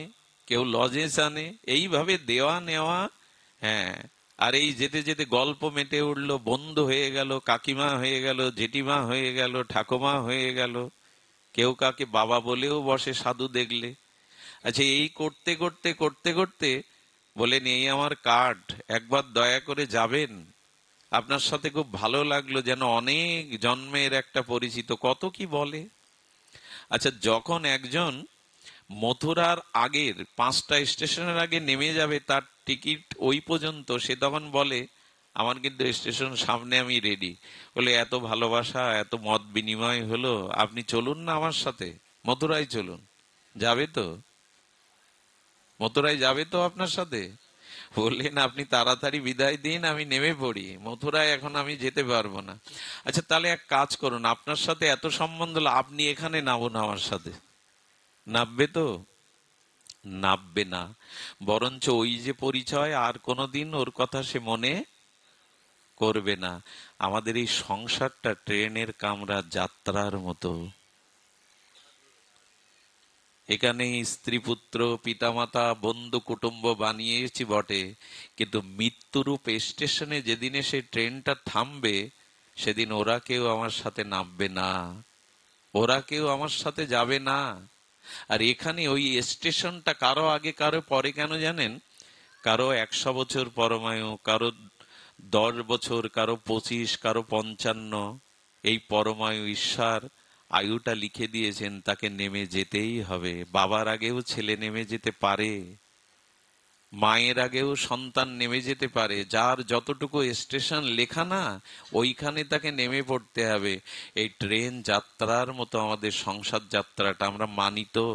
কেউ লজেন্স আনে, এইভাবে দেওয়া নেওয়া। হ্যাঁ, আর এই যেতে যেতে গল্প মেটে উঠলো, বন্ধু হয়ে গেল, কাকিমা হয়ে গেল, জেঠিমা হয়ে গেল, ঠাকুমা হয়ে গেল, কেউ কাকে বাবা বলেও বসে সাধু দেখলে। আচ্ছা, এই করতে করতে করতে করতে বলেন, এই আমার কার্ড, একবার দয়া করে যাবেন, আপনার সাথে খুব ভালো লাগলো, যেন অনেক জন্মের একটা পরিচিত, কত কি বলে। আচ্ছা, যখন একজন মথুরার আগের 5টা স্টেশনের আগে নেমে যাবে, তার টিকিট ওই পর্যন্ত, সে তখন বলে, আমার কিন্তু স্টেশন সামনে, আমি রেডি। বলে, এত ভালোবাসা, এত মত বিনিময় হলো, আপনি চলুন না আমার সাথে, মথুরায় চলুন। যাবে তো? মথুরায় যাবে তো আপনার সাথে? বললেন আপনি তাড়াতাড়ি বিদায় দিন, আমি নেমে পড়ি, মথুরায় এখন আমি যেতে পারবো না। আচ্ছা তাহলে এক কাজ করুন, আপনার সাথে এত সম্বন্ধ হলো, আপনি এখানে নামুন আমার সাথে। নামবে তো? নামবে না, বরঞ্চ ওই যে পরিচয়, আর কোনোদিন ওর কথা সে মনে করবে না। আমাদের এই সংসারটা ট্রেনের কামরা যাত্রার মতো। এখানে স্ত্রী পুত্র পিতামাতা বন্ধু কুটুম্ব বানিয়েছি বটে, কিন্তু মৃত্যুরূপ স্টেশনে যেদিন এসে ট্রেনটা থামবে, সেদিন ওরা কেউ আমার সাথে নামবে না, ওরা কেউ আমার সাথে যাবে না। আর এখানে ওই স্টেশনটা কারো আগে কারো পরে কেন জানেন? কারো 100 বছর পরমায়ু, কারো 10 বছর, কারো 25, কারো 55। এই পরমায়ু ঈশ্বর আয়ুটা লিখে দিয়েছেন, তাকে নেমে যেতেই হবে। বাবার আগেও ছেলে নেমে যেতে পারে, মায়ের আগেও সন্তান নেমে যেতে পারে। যার যতটুকু স্টেশন লেখা না, ওইখানে তাকে নেমে পড়তে হবে। এই ট্রেন যাত্রার মতো আমাদের সংসার যাত্রাটা আমরা মানি তো,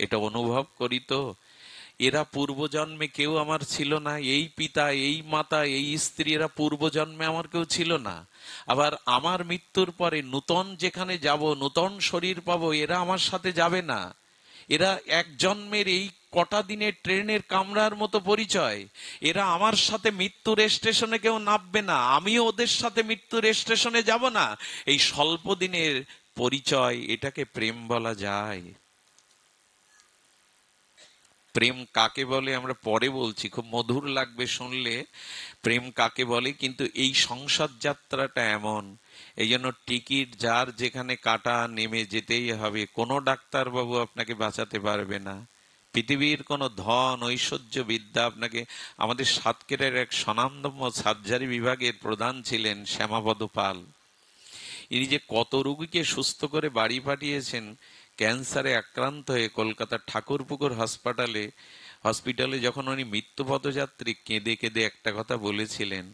এটা অনুভব করি তো। এরা পূর্বজন্মে কেউ আমার ছিল না, এই পিতা এই মাতা এই স্ত্রী এরা পূর্বজন্মে আমার কেউ ছিল না। আবার আমার মৃত্যুর পরে নূতন যেখানে যাব, নূতন শরীর পাবো, এরা আমার সাথে যাবে না। এরা এক জন্মের এই কটা দিনের ট্রেনের কামরার মতো পরিচয়। এরা আমার সাথে মৃত্যুর স্টেশনে কেউ নামবে না, আমিও ওদের সাথে মৃত্যুর স্টেশনে যাব না। এই স্বল্প দিনের পরিচয়, এটাকে প্রেম বলা যায়? প্রেম কাকে বলে আমরা পরে বলছি, খুব মধুর লাগবে শুনলে প্রেম কাকে বলে। কিন্তু এই সংসার যাত্রাটা এমন, এই জন্য টিকিট যার যেখানে কাটা, নেমে যেতেই হবে। কোনো ডাক্তারবাবু আপনাকে বাঁচাতে পারবে না, পৃথিবীর কোনো ধন ঐশ্বর্য বিদ্যা আপনাকে। আমাদের সাতক্ষীরার এক স্বনামধন্য সার্জারি বিভাগের প্রধান ছিলেন শ্যামাপদ পাল। ইনি যে কত রোগীকে সুস্থ করে বাড়ি পাঠিয়েছেন। ক্যান্সারে আক্রান্ত হয়ে কলকাতার ঠাকুরপুকুর হসপিটালে যখন উনি মৃত্যুপথযাত্রী, কেঁদে কেঁদে একটা কথা বলেছিলেন,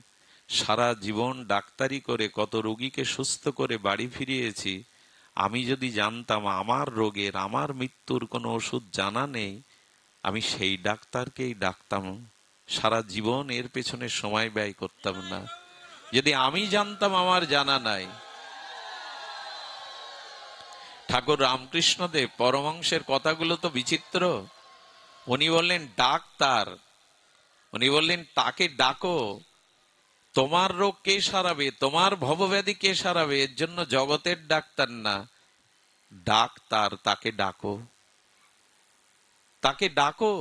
সারা জীবন ডাক্তারি করে কত রোগীকে সুস্থ করে বাড়ি ফিরিয়েছি, আমি যদি জানতাম আমার রোগের, আমার মৃত্যুর কোনো ওষুধ জানা নেই, আমি সেই ডাক্তারকেই ডাকতাম, সারা জীবন এর পেছনে সময় ব্যয় করতাম না। যদি আমি জানতাম আমার জানা নাই। ঠাকুর রামকৃষ্ণদেব পরমহংসের কথাগুলো তো বিচিত্র। উনি বললেন ডাক্তার, উনি বললেন তাকে ডাকো, তোমার রোগ কে সারাবে, তোমার ভবব্যাধি কে সারাবে, এর জন্য জগতের ডাক্তার না, ডাক্তার তাকে ডাকো, তাকে ডাকো,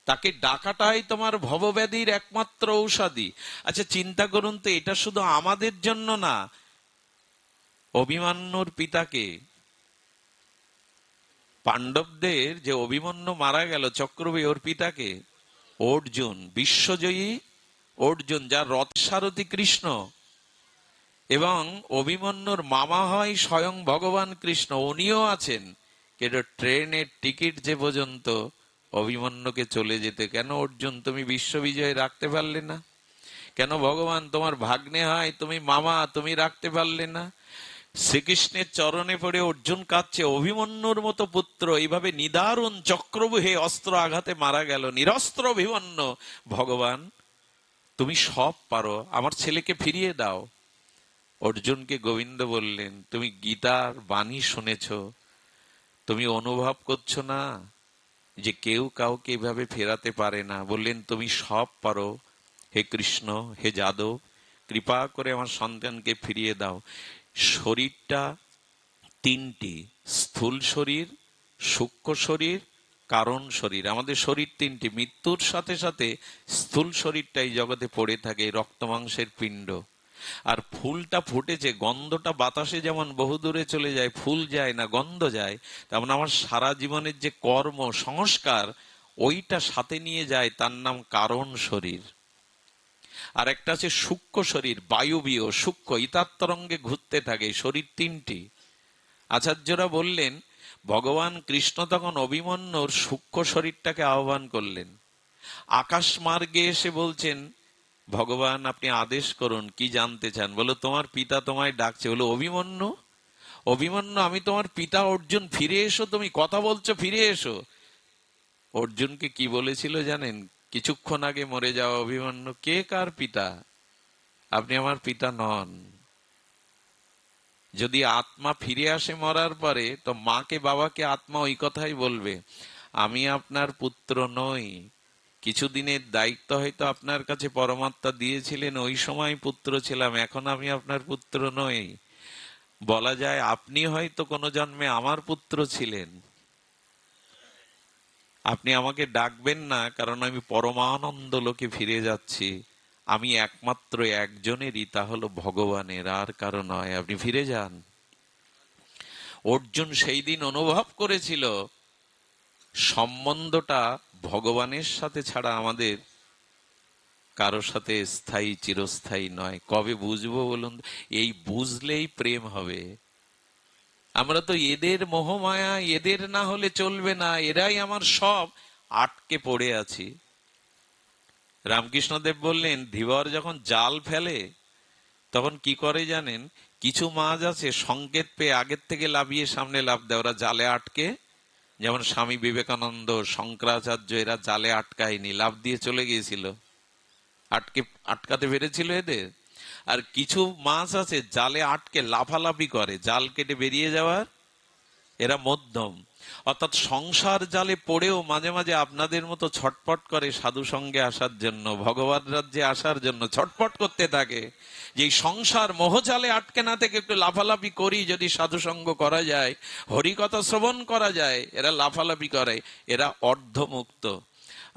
তাকে ডাকাটাই তোমার ভবব্যাধির একমাত্র ঔষধি। আচ্ছা চিন্তা করুন তো, এটা শুধু আমাদের জন্য না, অভিমন্যুর পিতাকে, পাণ্ডবদের যে অভিমন্যু মারা গেল চক্রবে, ওর পিতাকে অর্জুন, বিশ্বজয়ী অর্জুন, যার রথসারথী কৃষ্ণ, এবং অভিমন্যুর মামা হয় স্বয়ং ভগবান কৃষ্ণ, উনিও আছেন। কিন্তু ট্রেনের টিকিট যে পর্যন্ত অভিমন্যুকে চলে যেতে, কেন অর্জুন তুমি বিশ্ববিজয় রাখতে পারলে না? কেন ভগবান তোমার ভাগ্নে হয়, তুমি মামা, তুমি রাখতে পারলে না? শ্রীকৃষ্ণের চরণে পড়ে অর্জুন কাঁদছে, অভিমন্যুর মতো পুত্র এইভাবে নিদারুণ চক্রবুহে অস্ত্র আঘাতে মারা গেল, নিরস্ত্র অভিমন্যু, ভগবান তুমি সব পারো, আমার ছেলেকে ফিরিয়ে দাও। অর্জুনকে গোবিন্দ বললেন, তুমি গীতার বাণী শুনেছ, তুমি অনুভব করছো না যে কেউ কাউকে এভাবে ফেরাতে পারে না? বললেন তুমি সব পারো, হে কৃষ্ণ, হে যাদব, কৃপা করে আমার সন্তানকে ফিরিয়ে দাও। শরীরটা তিনটি, স্থূল শরীর, সূক্ষ্ম শরীর, কারণ শরীর। আমাদের শরীর তিনটি, মৃত্যুর সাথে সাথে স্থূল শরীরটাই জগতে পড়ে থাকে, রক্ত মাংসের পিণ্ড। আর ফুলটা ফুটেছে, গন্ধটা বাতাসে যেমন বহু দূরে চলে যায়, ফুল যায় না, গন্ধ যায়, তেমন আমার সারা জীবনের যে কর্ম সংস্কার, ওইটা সাথে নিয়ে যায়, তার নাম কারণ শরীর। আর একটা আছে সূক্ষ্ম শরীর, বায়ুবীয় সূক্ষ্ম, ইতার তরঙ্গে ঘুরতে থাকে। শরীর তিনটি। আচার্যরা বললেন ভগবান কৃষ্ণ তখন অভিমন্যুর সূক্ষ্ম শরীরটাকে আহ্বান করলেন, আকাশ মার্গে এসে বলছেন, ভগবান আপনি আদেশ করুন, কি জানতে চান? বলো তোমার পিতা তোমায় ডাকছে। বলো অভিমন্যু, অভিমন্যু আমি তোমার পিতা অর্জুন, ফিরে এসো, তুমি কথা বলছো, ফিরে এসো। অর্জুনকে কি বলেছিল জানেন? কিছুক্ষণ আগে মরে যাওয়া অভিমন্যু কে কার পিতা? আপনি আমার পিতা নন। যদি আত্মা ফিরে আসে মরার পরে, তো মাকে বাবাকে আত্মা ওই কথাই বলবে, আমি আপনার পুত্র নই। কিছুদিনের দায়িত্ব হয়তো আপনার কাছে পরমাত্মা দিয়েছিলেন, ওই সময় পুত্র ছিলাম, এখন আমি আপনার পুত্র নই। বলা যায় আপনি হয়তো কোনো জন্মে আমার পুত্র ছিলেন, আপনি আমাকে ডাকবেন না, কারণ আমি পরমানন্দ লোকে ফিরে যাচ্ছি। আমি একমাত্র একজনেরই, তা হলো ভগবানের, আর কারো নয়। আপনি ফিরে যান। অর্জুন সেই দিন অনুভব করেছিল সম্বন্ধটা ভগবানের সাথে ছাড়া আমাদের কারো সাথে স্থায়ী চিরস্থায়ী নয়। কবে বুঝবো বলুন? এই বুঝলেই প্রেম হবে। আমরা তো এদের মোহমায়া, এদের না হলে চলবে না, এরাই আমার সব, আটকে পড়ে আছি। রামকৃষ্ণদেব বললেন, ধীবর যখন জাল ফেলে তখন কি করে জানেন? কিছু মাছ আছে সংকেত পেয়ে আগের থেকে লাফিয়ে সামনে লাফ দেয়, ওরা জালে আটকে। যেমন স্বামী বিবেকানন্দ, শঙ্করাচার্য, এরা জালে আটকায়নি, লাফ দিয়ে চলে গিয়েছিল, আটকাতে পেরেছিল এদের। আর কিছু মাছ আছে জালে আটকে লাফালাফি করে, জাল কেটে বেরিয়ে যাওয়ার, এরা মধ্যম। অর্থাৎ সংসার জালে পড়েও মাঝে মাঝে আপনাদের মতো ছটপট করে সাধু সঙ্গে আসার জন্য, ভগবান রাজ্যে আসার জন্য ছটপট করতে থাকে। যে সংসার মোহজালে আটকে না থেকে একটু লাফালাফি করি, যদি সাধু সঙ্গ করা যায়, হরিকথা শ্রবণ করা যায়, এরা লাফালাফি করে, এরা অর্ধমুক্ত।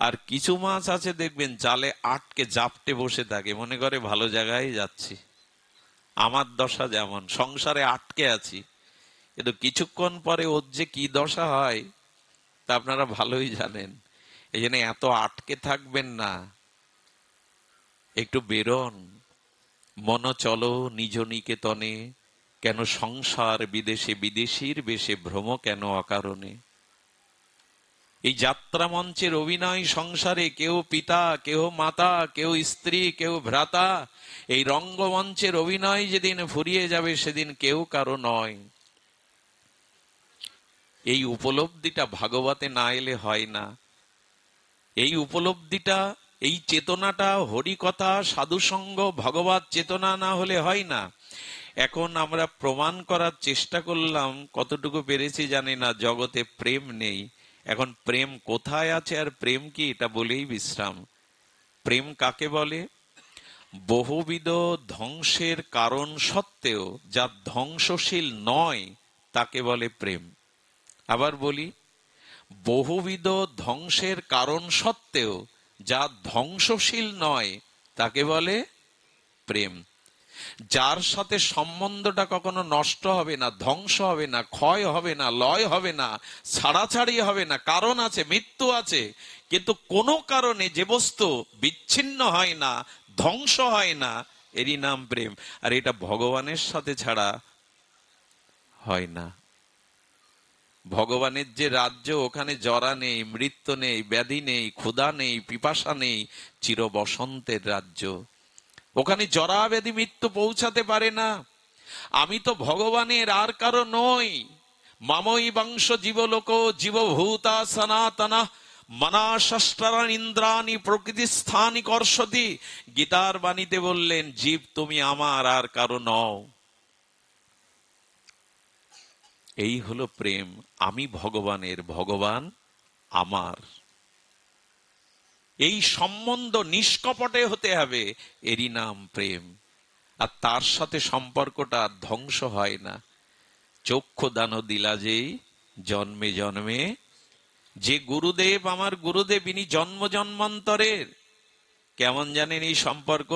আর কিছু মাছ আছে দেখবেন জালে আটকে জাপটে বসে থাকে, মনে করে ভালো জায়গায় যাচ্ছি। আমার দশা যেমন, সংসারে আটকে আছি, কিন্তু কিছুক্ষণ পরে ওর যে কি দশা হয় তা আপনারা ভালোই জানেন। এই জন্য এত আটকে থাকবেন না, একটু বেরোন। মন চলো নিজ নিকেতনে, কেন সংসার বিদেশে বিদেশির বেশে ভ্রম কেন অকারণে। এই যাত্রা মঞ্চের অভিনয় সংসারে, কেউ পিতা, কেউ মাতা, কেউ স্ত্রী, কেউ ভ্রাতা। এই রঙ্গমঞ্চের অভিনয় যেদিন ফুরিয়ে যাবে, সেদিন কেউ কারো নয়। এই উপলব্ধিটা ভাগবতে না এলে হয় না। এই উপলব্ধিটা, এই চেতনাটা, হরিকথা, সাধুসঙ্গ, ভগবত চেতনা না হলে হয় না। এখন আমরা প্রমাণ করার চেষ্টা করলাম, কতটুকু পেরেছি জানি না, জগতে প্রেম নেই। এখন প্রেম কোথায় আছে আর প্রেম কি, এটা বলেই বিশ্রাম। প্রেম কাকে বলে? বহুবিধ ধ্বংসের কারণ সত্ত্বেও যা ধ্বংসশীল নয়, তাকে বলে প্রেম। আবার বলি, বহুবিধ ধ্বংসের কারণ সত্ত্বেও যা ধ্বংসশীল নয়, তাকে বলে প্রেম। যার সাথে সম্বন্ধটা কখনো নষ্ট হবে না, ধ্বংস হবে না, ক্ষয় হবে না, লয় হবে না, ছাড়াছাড়ি হবে না। কারণ আছে, মৃত্যু আছে, কিন্তু কোনো কারণে যে বস্তু বিচ্ছিন্ন হয় না, ধ্বংস হয় না, এরই নাম প্রেম। আর এটা ভগবানের সাথে ছাড়া হয় না। ভগবানের যে রাজ্য, ওখানে জরা নেই, মৃত্যু নেই, ব্যাধি নেই, ক্ষুধা নেই, পিপাসা নেই, চির বসন্তের রাজ্য। ওখানে জরা ব্যাধি মৃত্যু পৌঁছাতে পারে না। আমি তো ভগবানের, আর কারো নই। মামই বংশ জীবলোক জীবভূতা সনাতনা মনাশস্ত্রান ইন্দ্রাণী প্রকৃতি স্থানি কর্ষতি। গীতার বাণীতে বললেন, জীব তুমি আমার, আর কারো নও। এই হলো প্রেম। আমি ভগবানের, ভগবান আমার। এই সম্বন্ধ নিষ্কপটে হতে হবে, এরই নাম প্রেম। আর তার সাথে সম্পর্কটা ধ্বংস হয় না। চক্ষু দান দিলা যেই জন্মে জন্মে, যে গুরুদেব আমার গুরুদেব, ইনি জন্ম জন্মান্তরের। কেমন জানেন এই সম্পর্ক?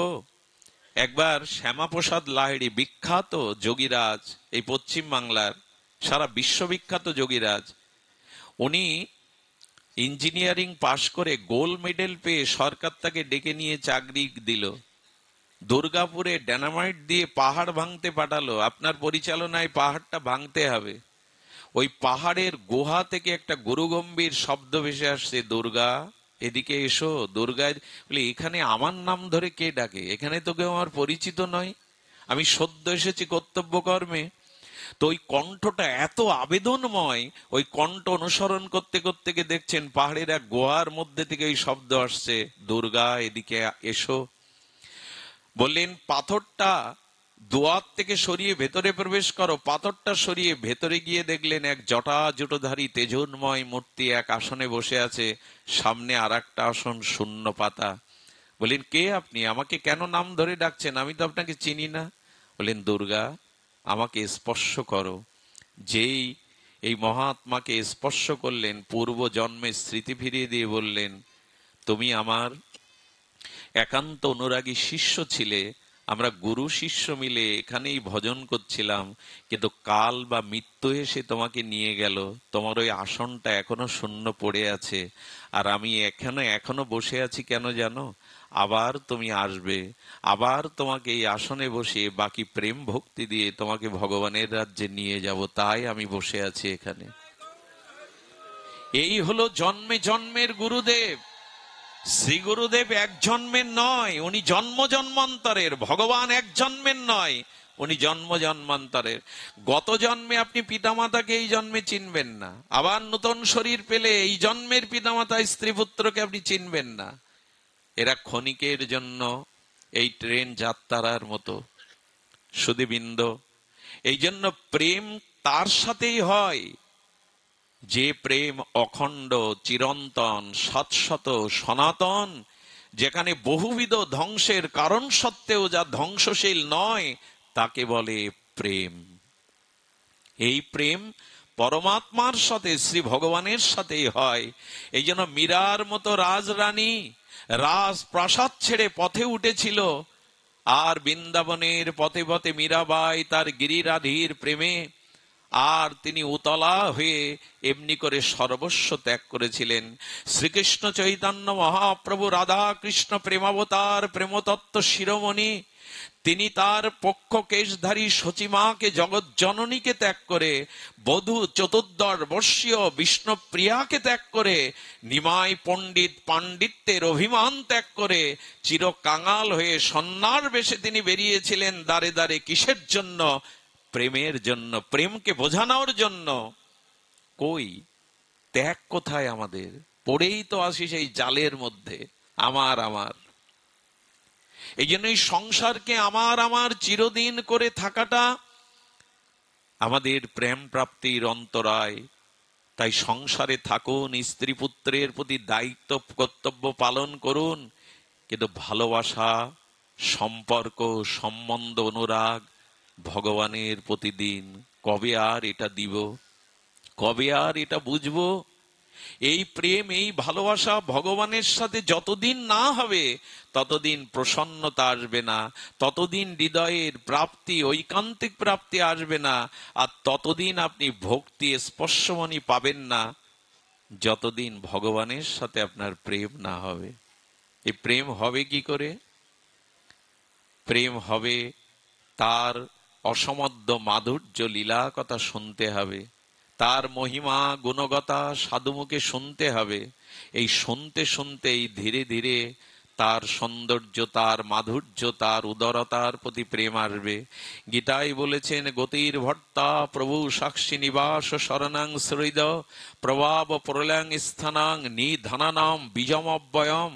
একবার শ্যামাপ্রসাদ লাহিড়ী, বিখ্যাত যোগীরাজ, এই পশ্চিম বাংলার, সারা বিশ্ববিখ্যাত যোগীরাজ, উনি ইঞ্জিনিয়ারিং পাশ করে গোল্ড মেডেল পেয়ে সরকার তাকে ডেকে নিয়ে চাকরি দিল। দুর্গাপুরে ডায়নামাইট দিয়ে পাহাড় ভাঙতে পাঠালো। আপনার পরিচালনায় পাহাড়টা ভাঙতে হবে। ওই পাহাড়ের গুহা থেকে একটা গুরুগম্ভীর শব্দ ভেসে আসছে, দুর্গা এদিকে এসো। দুর্গা বলে, এখানে আমার নাম ধরে কে ডাকে? এখানে তো কেউ আমার পরিচিত নয়, আমি সদ্য এসেছি কর্তব্য কর্মে। তো ওই কণ্ঠটা এত আবেদনময়, ওই কণ্ঠ অনুসরণ করতে করতে গিয়ে দেখছেন পাহাড়ের এক গুহার মধ্যে থেকে ওই শব্দ আসছে, দুর্গা এদিকে এসো। বললেন পাথরটা দুয়ার থেকে সরিয়ে ভেতরে প্রবেশ করো। পাথরটা সরিয়ে ভেতরে গিয়ে দেখলেন এক জটাজুটোধারী তেজোন্ময় মূর্তি এক আসনে বসে আছে, সামনে আর একটা আসন শূন্য পাতা। বললেন কে আপনি, আমাকে কেন নাম ধরে ডাকছেন, আমি তো আপনাকে চিনি না। বললেন দুর্গা, আমাকে স্পর্শ করো। যেই এই মহাত্মাকে স্পর্শ করলেন, পূর্ব জন্মের স্মৃতি ফিরিয়ে দিয়ে বললেন, তুমি আমার একান্ত অনুরাগী শিষ্য ছিলে, আমরা গুরু শিষ্য মিলে এখানেই ভজন করছিলাম, কিন্তু কাল বা মৃত্যু এসে তোমাকে নিয়ে গেল, তোমার ওই আসনটা এখনো শূন্য পড়ে আছে, আর আমি এখনো বসে আছি কেন জানো? আবার তুমি আসবে, আবার তোমাকে এই আসনে বসে বাকি প্রেম ভক্তি দিয়ে তোমাকে ভগবানের রাজ্যে নিয়ে যাব, তাই আমি বসে আছি এখানে। এই হলো জন্মে জন্মের গুরুদেব। শ্রী গুরুদেব এক জন্মের নয়, উনি জন্ম জন্মান্তরের। ভগবান এক জন্মের নয়, উনি জন্ম জন্মান্তরের। গত জন্মে আপনি পিতামাতাকে এই জন্মে চিনবেন না, আবার নতুন শরীর পেলে এই জন্মের পিতামাতা স্ত্রী পুত্রকে আপনি চিনবেন না। এরা ক্ষণিকের জন্য এই ট্রেন যাত্রার মতো, সুধীবৃন্দ। এই জন্য প্রেম তার সাথেই হয় যে প্রেম অখণ্ড, চিরন্তন, শাশ্বত, সনাতন, যেখানে বহুবিধ ধ্বংসের কারণ সত্ত্বেও যা ধ্বংসশীল নয়, তাকে বলে প্রেম। এই প্রেম পরমাত্মার সাথে, শ্রী ভগবানের সাথেই হয়। এই জন্য মীরার মতো রাজরানী রাজপ্রাসাদ ছেড়ে পথে উঠেছিল, আর বৃন্দাবনের পথে পথে মীরাবাই তার গিরিরাধির প্রেমে, আর তিনি উতলা হয়ে এমনি করে সর্বস্ব ত্যাগ করেছিলেন। শ্রীকৃষ্ণ চৈতন্য মহাপ্রভু রাধা কৃষ্ণ প্রেমাবতার প্রেমতত্ত্ব শিরোমণি, তিনি তার পক্ষ কেশধারী সচিমাকে, জগৎ জননীকে ত্যাগ করে, বধূ চতুর্দশ বর্ষীয় বিষ্ণুপ্রিয়াকে ত্যাগ করে, নিমাই পণ্ডিত পাণ্ডিত্যের অভিমান ত্যাগ করে, চির কাঙাল হয়ে সন্ন্যার বেশে তিনি বেরিয়েছিলেন দ্বারে দ্বারে। কিসের জন্য? প্রেমের জন্য, প্রেমকে বোঝানোর জন্য। কই ত্যাগ কোথায় আমাদের? পড়েই তো আসি সেই জালের মধ্যে, আমার আমার। এই জন্য এই সংসারকে আমার আমার চিরদিন করে থাকাটা আমাদের প্রেম প্রাপ্তির অন্তরায়। তাই সংসারে থাকুন, স্ত্রী পুত্রের প্রতি দায়িত্ব কর্তব্য পালন করুন, কিন্তু ভালোবাসা, সম্পর্ক, সম্বন্ধ, অনুরাগ ভগবানের প্রতিদিন। কবে আর এটা দিব, কবে আর এটা বুঝবো? এই প্রেম, এই ভালোবাসা ভগবানের সাথে যতদিন না হবে, ততদিন প্রসন্নতা আসবে না, ততদিন হৃদয়ের প্রাপ্তি, ঐকান্তিক প্রাপ্তি আসবে না, আর ততদিন আপনি ভক্তি স্পর্শমণি পাবেন না, যতদিন ভগবানের সাথে আপনার প্রেম না হবে। এই প্রেম হবে কি করে? প্রেম হবে তার অসমধ্য মাধুর্য লীলা কথা শুনতে হবে, তার মহিমা গুণগতা সাধুমুখে শুনতে হবে। এই শুনতে শুনতেই ধীরে ধীরে তার সৌন্দর্য, তার মাধুর্য, তার উদারতার প্রতি প্রেম আসবে। গীতায় বলেছেন, গতির ভর্তা প্রভু সাক্ষী নিবাস শরণাং শ্রীদ প্রভাব প্রলয়াং স্থানাং নিধানানাম বীজমব্যয়ম।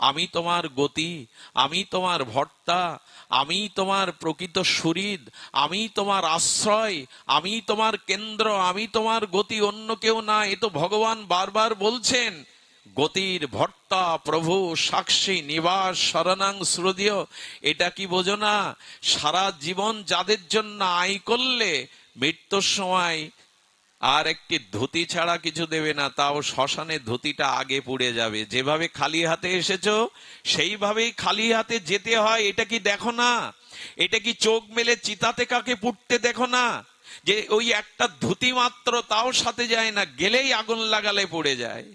আমি তোমার গতি, আমি তোমার ভর্তা, আমি তোমার প্রকৃত সুহৃদ, আমি তোমার আশ্রয়, আমি তোমার কেন্দ্র, আমি তোমার গতি, অন্য কেউ না। এ তো ভগবান বারবার বলছেন। গতির ভর্তা প্রভু সাক্ষী নিবাস শরণাং শ্রদ্ধেয়। এটা কি বোঝো না? সারা জীবন যাদের জন্য আয় করলে, মৃত্যুর সময় আর একটি ধুতি ছাড়া কিছু দেবে না, তাও শ্মশানে ধুতিটা আগে পুড়ে যাবে। যেভাবে খালি হাতে এসেছো সেইভাবেই খালি হাতে যেতে হয়। এটা কি দেখো না? এটা কি চোখ মেলে চিতাতে কাকে পুড়তে দেখো না? যে ওই একটা ধুতি মাত্র, তাও সাথে যায় না, গেলেই আগুন লাগালে পড়ে যায়।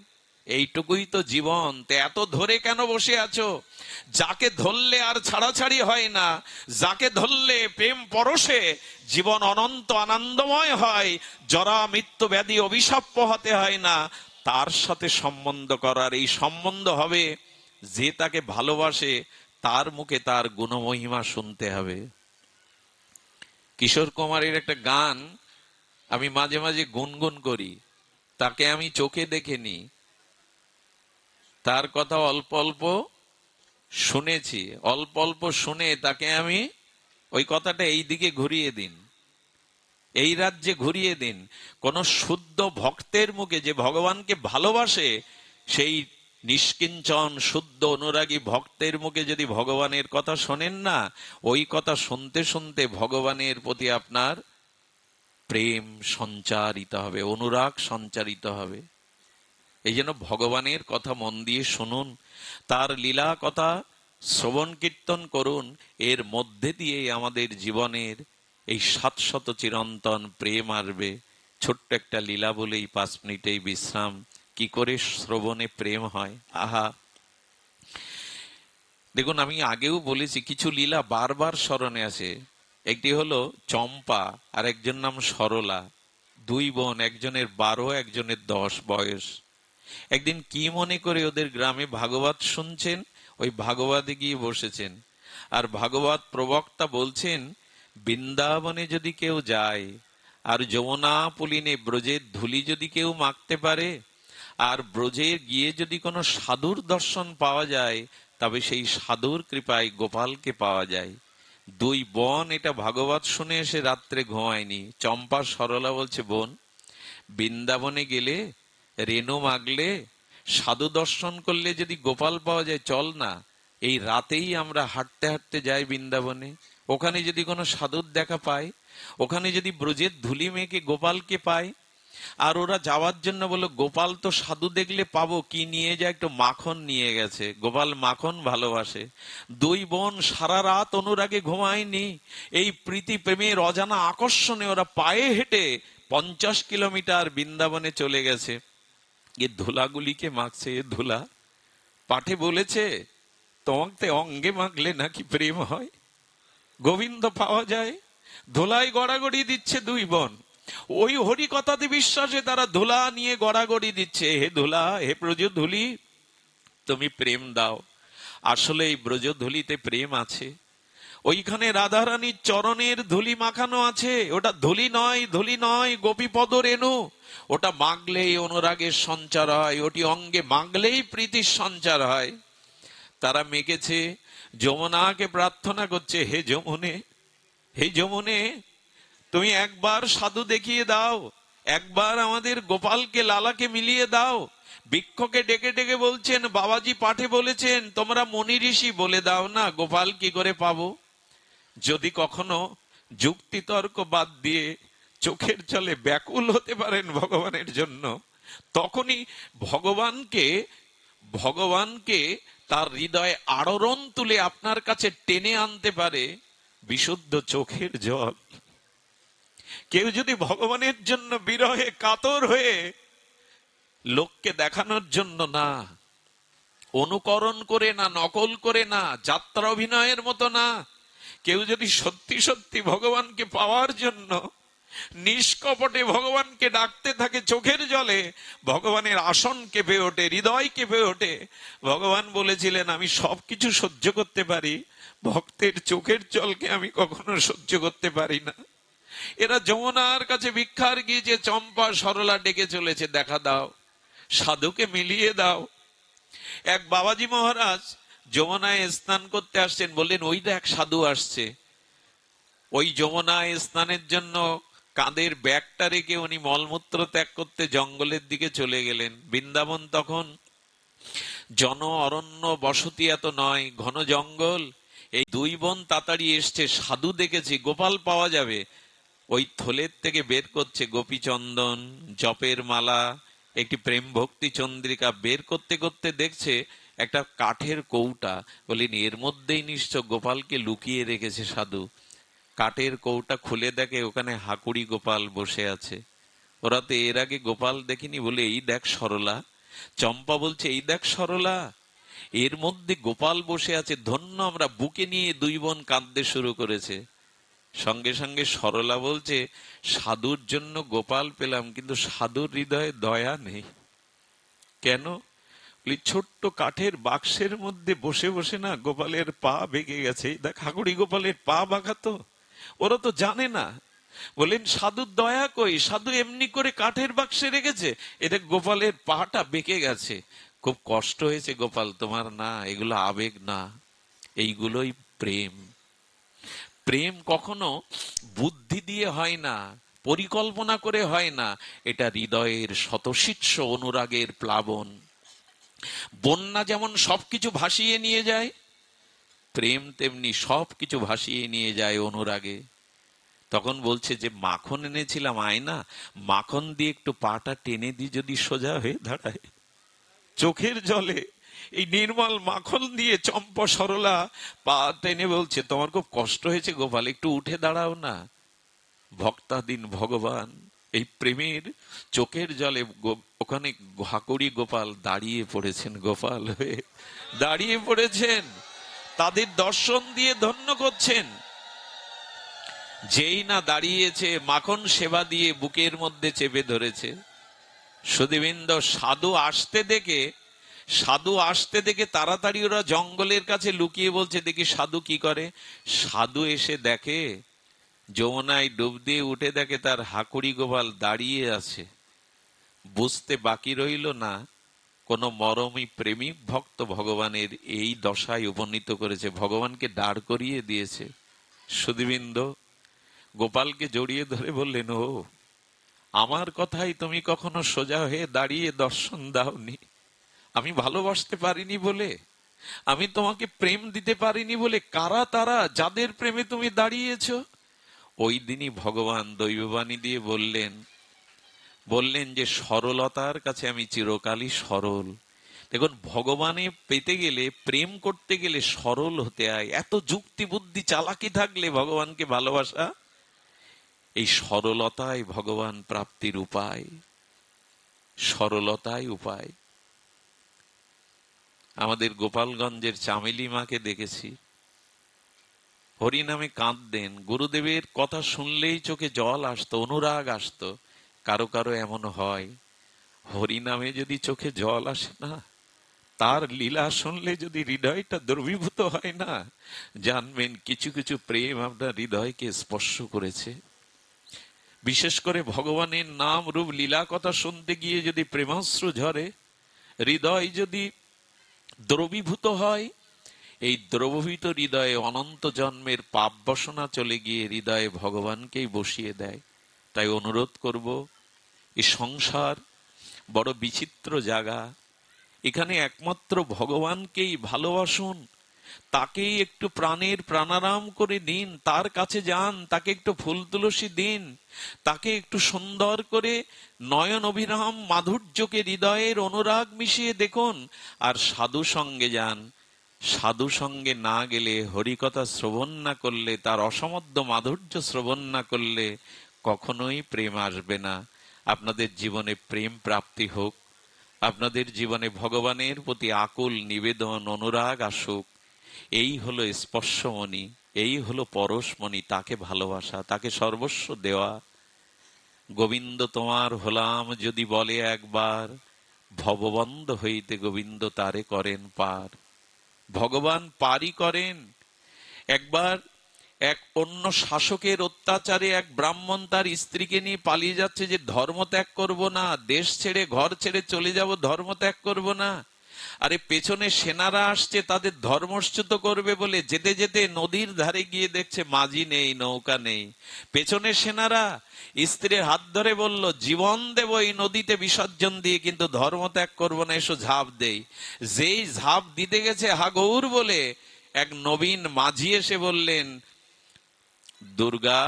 এইটুকুই তো জীবন। তে এত ধরে কেন বসে আছো? যাকে ধরলে আর ছাড়াছাড়ি হয় না, যাকে ধরলে প্রেম পরশে জীবন অনন্ত আনন্দময় হয়, জরা মৃত্যু ব্যাধি অভিশাপ পোহাতে হয় না, তার সাথে সম্বন্ধ করার। এই সম্বন্ধ হবে যে তাকে ভালোবাসে, তার মুখে তার গুণমহিমা শুনতে হবে। কিশোর কুমারের একটা গান আমি মাঝে মাঝে গুনগুন করি। তাকে আমি চোখে দেখিনি, তার কথা অল্প অল্প শুনেছি, অল্প অল্প শুনে তাকে আমি ওই কথাটা এই দিকে ঘুরিয়ে দিন, এই রাজ্যে ঘুরিয়ে দিন। কোন শুদ্ধ ভক্তের মুখে, যে ভগবানকে ভালোবাসে, সেই নিষ্কিঞ্চন শুদ্ধ অনুরাগী ভক্তের মুখে যদি ভগবানের কথা শোনেন না, ওই কথা শুনতে শুনতে ভগবানের প্রতি আপনার প্রেম সঞ্চারিত হবে, অনুরাগ সঞ্চারিত হবে। এই জন্য ভগবানের কথা মন দিয়ে শুনুন, তার লীলা কথা শ্রবণ কীর্তন করুন। এর মধ্যে দিয়ে আমাদের জীবনের এই ৭০০ চিরন্তন প্রেম আসবে। ছোট্ট একটা লীলা বলেই ৫ মিনিটেই বিশ্রাম। কি করে শ্রবণে প্রেম হয়, আহা! দেখুন, আমি আগেও বলেছি, কিছু লীলা বারবার স্মরণে আসে। একটি হলো চম্পা, আর একজন নাম সরলা, দুই বোন, একজনের ১২, একজনের ১০ বয়স। একদিন কি মনে করে ওদের গ্রামে ভাগবত শুনছেন, ওই ভাগবতে গিয়ে বসেছেন। আর ভাগবত প্রবক্তা বলছেন, বৃন্দাবনে যদি কেউ যায়, আর যমুনা পুলিনে ব্রজের ধুলি যদি কেউ মাখতে পারে, আর ব্রজে গিয়ে যদি কোনো সাধুর দর্শন পাওয়া যায়, তবে সেই সাধুর কৃপায় গোপালকে পাওয়া যায়। দুই বোন এটা ভাগবত শুনে এসে রাত্রে ঘুমায়নি। চম্পা সরলা বলছে, বোন, বৃন্দাবনে গেলে, রেণু মাগলে, সাধু দর্শন করলে যদি গোপাল পাওয়া যায়, চল না, এই রাতেই আমরা হাঁটতে হাঁটতে যাই বৃন্দাবনে। ওখানে যদি কোনো সাধুর দেখা পায়, ওখানে যদি ব্রজের ধুলি মেখে গোপালকে পায়। আর ওরা যাওয়ার জন্য বলল, গোপাল তো সাধু দেখলে পাবো, কি নিয়ে যায়? একটু মাখন নিয়ে গেছে, গোপাল মাখন ভালোবাসে। দুই বোন সারা রাত অনুরাগে ঘুমায়নি। এই প্রীতি প্রেমের অজানা আকর্ষণে ওরা পায়ে হেঁটে ৫০ কিলোমিটার বৃন্দাবনে চলে গেছে। এ ধুলাগুলিকে মাখছে, এ ধুলা পাঠে বলেছে, তোমাকে অঙ্গে মাখলে নাকি প্রেম হয়, গোবিন্দ পাওয়া যায়। ধুলায় গড়াগড়ি দিচ্ছে দুই বোন। ওই হরি কথাতে বিশ্বাসে তারা ধুলা নিয়ে গড়াগড়ি দিচ্ছে, হে ধুলা, হে ব্রজধুলি, তুমি প্রেম দাও। আসলে এই ব্রজধুলিতে প্রেম আছে। ওইখানে রাধারানীর চরণের ধুলি মাখানো আছে। ওটা ধুলি নয়, ধুলি নয়, গোপীপদ রেণু। ওটা মাগলেই অনুরাগের সঞ্চার হয়, ওটি অঙ্গে মাগলেই প্রীতির সঞ্চার হয়। তারা মেখেছে, যমুনাকে প্রার্থনা করছে, হে যমুনে, হে যমুনে, তুমি একবার সাধু দেখিয়ে দাও, একবার আমাদের গোপালকে, লালাকে মিলিয়ে দাও। বৃক্ষকে ডেকে ডেকে বলছেন, বাবাজি পাঠে বলেছেন, তোমরা মনি ঋষি, বলে দাও না গোপাল কি করে পাবো। যদি কখনো যুক্তি তর্ক বাদ দিয়ে চোখের জলে ব্যাকুল হতে পারেন ভগবানের জন্য, তখনই ভগবানকে ভগবানকে তার হৃদয়ে আড়রণ তুলে আপনার কাছে টেনে আনতে পারে বিশুদ্ধ চোখের জল। কেউ যদি ভগবানের জন্য বিরহে কাতর হয়ে, লোককে দেখানোর জন্য না, অনুকরণ করে না, নকল করে না, যাত্রা অভিনয়ের মতো না, কেউ যদি সত্যি সত্যি ভগবানকে পাওয়ার জন্য নিষ্কপটে ভগবানকে ডাকতে থাকে চোখের জলে, ভগবানের আসন কেঁপে ওঠে, হৃদয় কেঁপে ওঠে। ভগবান বলেছিলেন, আমি সবকিছু সহ্য করতে পারি, ভক্তের চোখের জলকে আমি কখনো সহ্য করতে পারি না। এরা যমুনার কাছে ভিক্ষার গিয়েছে, চম্পা সরলা ডেকে চলেছে, দেখা দাও, সাধুকে মিলিয়ে দাও। এক বাবাজি মহারাজ যমুনায় স্নান করতে আসছেন, বললেন, ওই দেখ সাধু আসছে। ওই যমুনায় স্নানের জন্য কাঁধের ব্যাগটা রেখে উনি মলমূত্র ত্যাগ করতে জঙ্গলের দিকে চলে গেলেন। বৃন্দাবন তখন জন অরণ্য বসতি এত নয়, ঘন জঙ্গল। এই দুই বোন তাড়াতাড়ি এসছে, সাধু দেখেছি, গোপাল পাওয়া যাবে। ওই থলের থেকে বের করছে গোপীচন্দন, জপের মালা, একটি প্রেম ভক্তি চন্দ্রিকা। বের করতে করতে দেখছে একটা কাঠের কৌটা। বলেন, এর মধ্যেই নিশ্চয় গোপালকে লুকিয়ে রেখেছে সাধু। কাঠের কৌটা খুলে দেখে ওখানে হাকুড়ি গোপাল বসে আছে। ওরা তো এর আগে গোপাল দেখিনি, বলে, এই দেখ সরলা। চম্পা বলছে, এই দেখ সরলা, এর মধ্যে গোপাল বসে আছে, ধন্য আমরা। বুকে নিয়ে দুই বোন কাঁদতে শুরু করেছে। সঙ্গে সঙ্গে সরলা বলছে, সাধুর জন্য গোপাল পেলাম, কিন্তু সাধুর হৃদয়ে দয়া নেই। কেন? ছোট্ট কাঠের বাক্সের মধ্যে বসে বসে না গোপালের পা বেঁকে গেছে। দেখ, হাকুড়ি গোপালের পা বাঁকা তো, ওরা তো জানে না। বললেন সাধুর দয়া কই, সাধু এমনি করে কাঠের বাক্সে রেখেছে। এটা গোপালের পাটা বেঁকে গেছে, খুব কষ্ট হয়েছে গোপাল তোমার, না এগুলো আবেগ না, এইগুলোই প্রেম। প্রেম কখনো বুদ্ধি দিয়ে হয় না, পরিকল্পনা করে হয় না, এটা হৃদয়ের শতশীর্ষ অনুরাগের প্লাবন। বন্যা যেমন সবকিছু ভাসিয়ে নিয়ে যায়, প্রেম তেমনি সবকিছু ভাসিয়ে নিয়ে যায় অনুরাগে। তখন বলছে যে মাখন এনেছিলাম আয়না, মাখন দিয়ে একটু পাটা টেনে দিয়ে যদি সোজা হয়ে দাঁড়ায়, চোখের জলে এই নির্মল মাখন দিয়ে চম্পা সরলা পা টেনে বলছে তোমার খুব কষ্ট হয়েছে গোপাল, একটু উঠে দাঁড়াও না। ভক্তাধীন ভগবান এই প্রেমের চোখের জলে ওখানে হাকুড়ি গোপাল দাঁড়িয়ে পড়েছেন, গোপাল হয়ে দাঁড়িয়ে পড়েছেন, তাদের দর্শন দিয়ে ধন্য করছেন। যেই না দাঁড়িয়েছে, মাখন সেবা দিয়ে বুকের মধ্যে চেপে ধরেছে। সুধীবৃন্দ সাধু আসতে দেখে তাড়াতাড়ি ওরা জঙ্গলের কাছে লুকিয়ে বলছে দেখি সাধু কি করে। সাধু এসে দেখে যমুনায় ডুব দিয়ে উঠে দেখে তার হাকুড়ি গোপাল দাঁড়িয়ে আছে। বুঝতে বাকি রইল না কোন মরমী প্রেমিক ভক্ত ভগবানের এই দশায় উপনীত করেছে, ভগবানকে দাঁড় করিয়ে দিয়েছে। সুধীবৃন্দ গোপালকে জড়িয়ে ধরে বললেন, ও আমার কথাই তুমি কখনো সোজা হয়ে দাঁড়িয়ে দর্শন দাওনি, আমি ভালোবাসতে পারিনি বলে, আমি তোমাকে প্রেম দিতে পারিনি বলে। কারা তারা যাদের প্রেমে তুমি দাঁড়িয়েছ? ওই দিনই ভগবান দৈববাণী দিয়ে বললেন যে সরলতার কাছে আমি চিরকালই সরল। দেখুন, ভগবানে পেতে গেলে, প্রেম করতে গেলে সরল হতে হয়। এত যুক্তি বুদ্ধি চালাকি থাকলে ভগবানকে ভালোবাসা, এই সরলতায় ভগবান প্রাপ্তির উপায়, সরলতাই উপায়। আমাদের গোপালগঞ্জের চামেলি মাকে দেখেছি, হরিনামে কাঁদতেন, গুরুদেবের কথা শুনলেই চোখে জল আসতো, অনুরাগ আসতো। কারো কারো এমন হয়, হরিনামে যদি চোখে জল আসে না, তার লীলা শুনলে যদি হৃদয়টা দ্রবীভূত হয় না, জানবেন কিছু কিছু প্রেম আপনার হৃদয়কে স্পর্শ করেছে। বিশেষ করে ভগবানের নাম রূপ লীলা কথা শুনতে গিয়ে যদি প্রেমাশ্রু ঝরে, হৃদয় যদি দ্রবীভূত হয়, এই দ্রবীভূত হৃদয়ে অনন্ত জন্মের পাপ বাসনা চলে গিয়ে হৃদয়ে ভগবানকেই বসিয়ে দেয়। তাই অনুরোধ করব, এই সংসার বড় বিচিত্র জায়গা, এখানে একমাত্র ভগবানকেই ভালোবাসুন, তাকেই একটু প্রাণের প্রাণারাম করে দিন, তার কাছে যান, তাকে একটু ফুল তুলসী দিন, তাকে একটু সুন্দর করে নয়ন অভিরাম মাধুর্যকে হৃদয়ের অনুরাগ মিশিয়ে দেখুন। আর সাধু সঙ্গে যান, সাধু সঙ্গে না গেলে, হরিকথা শ্রবণ না করলে, তার অসমধ্য মাধুর্য শ্রবণ না করলে কখনোই প্রেম আসবে না। আপনাদের জীবনে প্রেম প্রাপ্তি হোক, আপনাদের জীবনে ভগবানের প্রতি আকুল নিবেদন অনুরাগ আসুক। এই হলো স্পর্শমণি, এই হলো পরশমণি, তাকে ভালোবাসা, তাকে সর্বস্ব দেওয়া। গোবিন্দ তোমার হলাম যদি বলে একবার, ভববন্ধ হইতে গোবিন্দ তারে করেন পার। ভগবান পারই করেন। একবার এক অন্য শাসকের অত্যাচারে এক ব্রাহ্মণ তার স্ত্রীকে নিয়ে পালিয়ে যাচ্ছে, যে ধর্ম ত্যাগ করব না, দেশ ছেড়ে ঘর ছেড়ে চলে যাব, ধর্ম ত্যাগ করব না। আরে পেছনে সেনারা আসছে তাদের ধর্মচ্যুত করবে বলে, যেতে যেতে নদীর ধারে গিয়ে দেখছে মাঝি নেই, নৌকা নেই। পেছনে সেনারা স্ত্রীর হাত ধরে বলল, জীবন দেব এই নদীতে বিসর্জন দিয়ে, কিন্তু ধর্ম ত্যাগ করবো না, এসো ঝাঁপ দেই। যেই ঝাঁপ দিতে গেছে হা গৌর বলে, এক নবীন মাঝি এসে বললেন, দুর্গা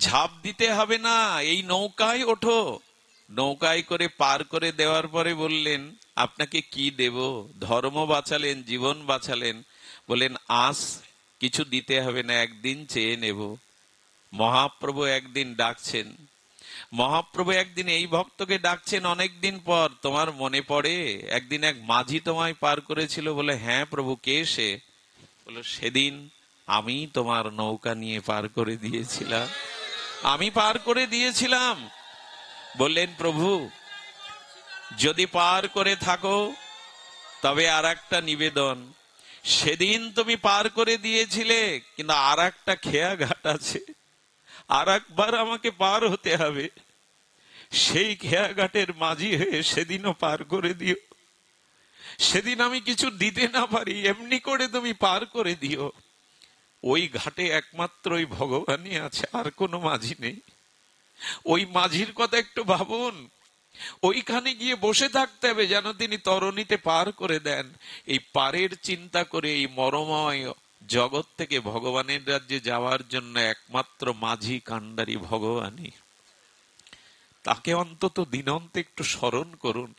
ঝাঁপ দিতে হবে না, এই নৌকায় ওঠো। নৌকায় করে পার করে দেওয়ার পরে বললেন, আপনাকে কি দেব? ধর্ম বাঁচালেন, জীবন বাঁচালেন। বলেন, আজ কিছু দিতে হবে না, একদিন চেয়ে নেব। মহাপ্রভু একদিন ডাকছেন, মহাপ্রভু একদিন এই ভক্তকে ডাকছেন অনেকদিন পর, তোমার মনে পড়ে একদিন এক মাঝি তোমায় পার করেছিল? বলে, হ্যাঁ প্রভু, কে সে? বলে, সেদিন আমি তোমার নৌকা নিয়ে পার করে দিয়েছিলাম, আমি পার করে দিয়েছিলাম। বললেন, প্রভু যদি পার করে থাকো তবে আর একটা নিবেদন, সেদিন তুমি পার করে দিয়েছিলে, কিন্তু আর একটা খেয়া ঘাট আছে, আর একবার আমাকে পার হতে হবে। সেই খেয়া ঘাটের মাঝি হয়ে সেদিনও পার করে দিও। সেদিন আমি কিছু দিতে না পারি, এমনি করে তুমি পার করে দিও। ওই ঘাটে একমাত্র ওই ভগবানই আছে, আর কোনো মাঝি নেই। ওই মাঝির কথা একটু ভাবুন। ওইখানে গিয়ে বসে থাকতে হবে যেন তিনি তরণীতে পার করে দেন। এই পারের চিন্তা করে এই মরময় জগৎ থেকে ভগবানের রাজ্যে যাওয়ার জন্য একমাত্র মাঝি কান্ডারি ভগবানই। তাকে অন্তত দিনন্তে একটু স্মরণ করুন।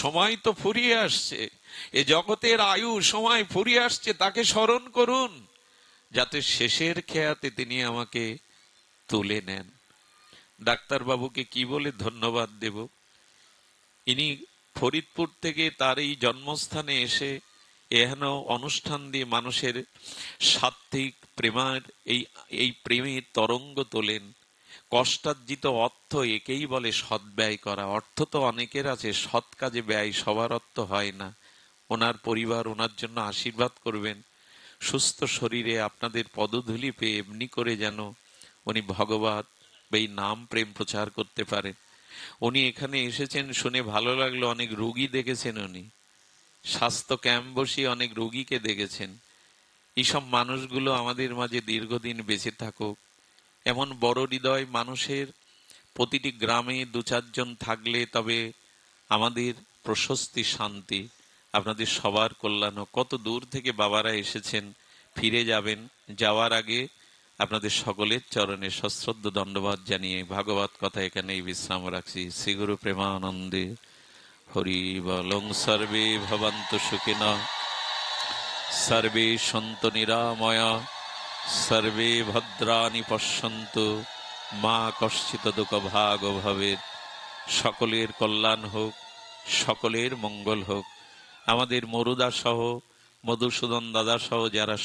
সময় তো ফুরিয়ে আসছে, এ জগতের আয়ু সময় ফুরিয়ে আসছে, তাকে স্মরণ করুন যাতে শেষের খেয়াতে তিনি আমাকে তুলে নেন। ডাক্তারবাবুকে কি বলে ধন্যবাদ দেব? ইনি ফরিদপুর থেকে তার এই জন্মস্থানে এসে এহেন অনুষ্ঠান দিয়ে মানুষের সাত্ত্বিক প্রেমার এই প্রেমের তরঙ্গ তোলেন। কষ্টার্জিত অর্থ একেই বলে সদ্ব্যয় করা। অর্থ তো অনেকের আছে, সৎ কাজে ব্যয় সবার অর্থ হয় না। ওনার পরিবার ওনার জন্য আশীর্বাদ করবেন, সুস্থ শরীরে আপনাদের পদধূলি পেয়ে এমনি করে যেন উনি ভগবত এই নাম প্রেম প্রচার করতে পারেন। উনি এখানে এসেছেন শুনে ভালো লাগলো, অনেক রোগী দেখেছেন উনি, স্বাস্থ্য ক্যাম্প বসিয়ে অনেক রোগীকে দেখেছেন। এইসব মানুষগুলো আমাদের মাঝে দীর্ঘদিন বেঁচে থাকুক। এমন বড় হৃদয় মানুষের প্রতিটি গ্রামে দু চারজন থাকলে তবে আমাদের প্রশস্তি, শান্তি, আপনাদের সবার কল্যাণ। কত দূর থেকে বাবারা এসেছেন, ফিরে যাবেন। যাওয়ার আগে আপনাদের সকলের চরণে সশ্রদ্ধ দণ্ডবাদ জানিয়ে ভাগবত কথা এখানেই বিশ্রাম রাখছি। শ্রীগুরু প্রেমানন্দে হরি বলং। সর্বে ভবন্তু সুখিনঃ, সর্বে সন্তু নিরাময়া, সর্বে ভদ্রাণি পশ্যন্তু, মা কশ্চিৎ দুঃখ ভাগ ভবেৎ। সকলের কল্যাণ হোক, সকলের মঙ্গল হোক। আমাদের মরুদা সহ, মধুসূদন দাদা সহ যারা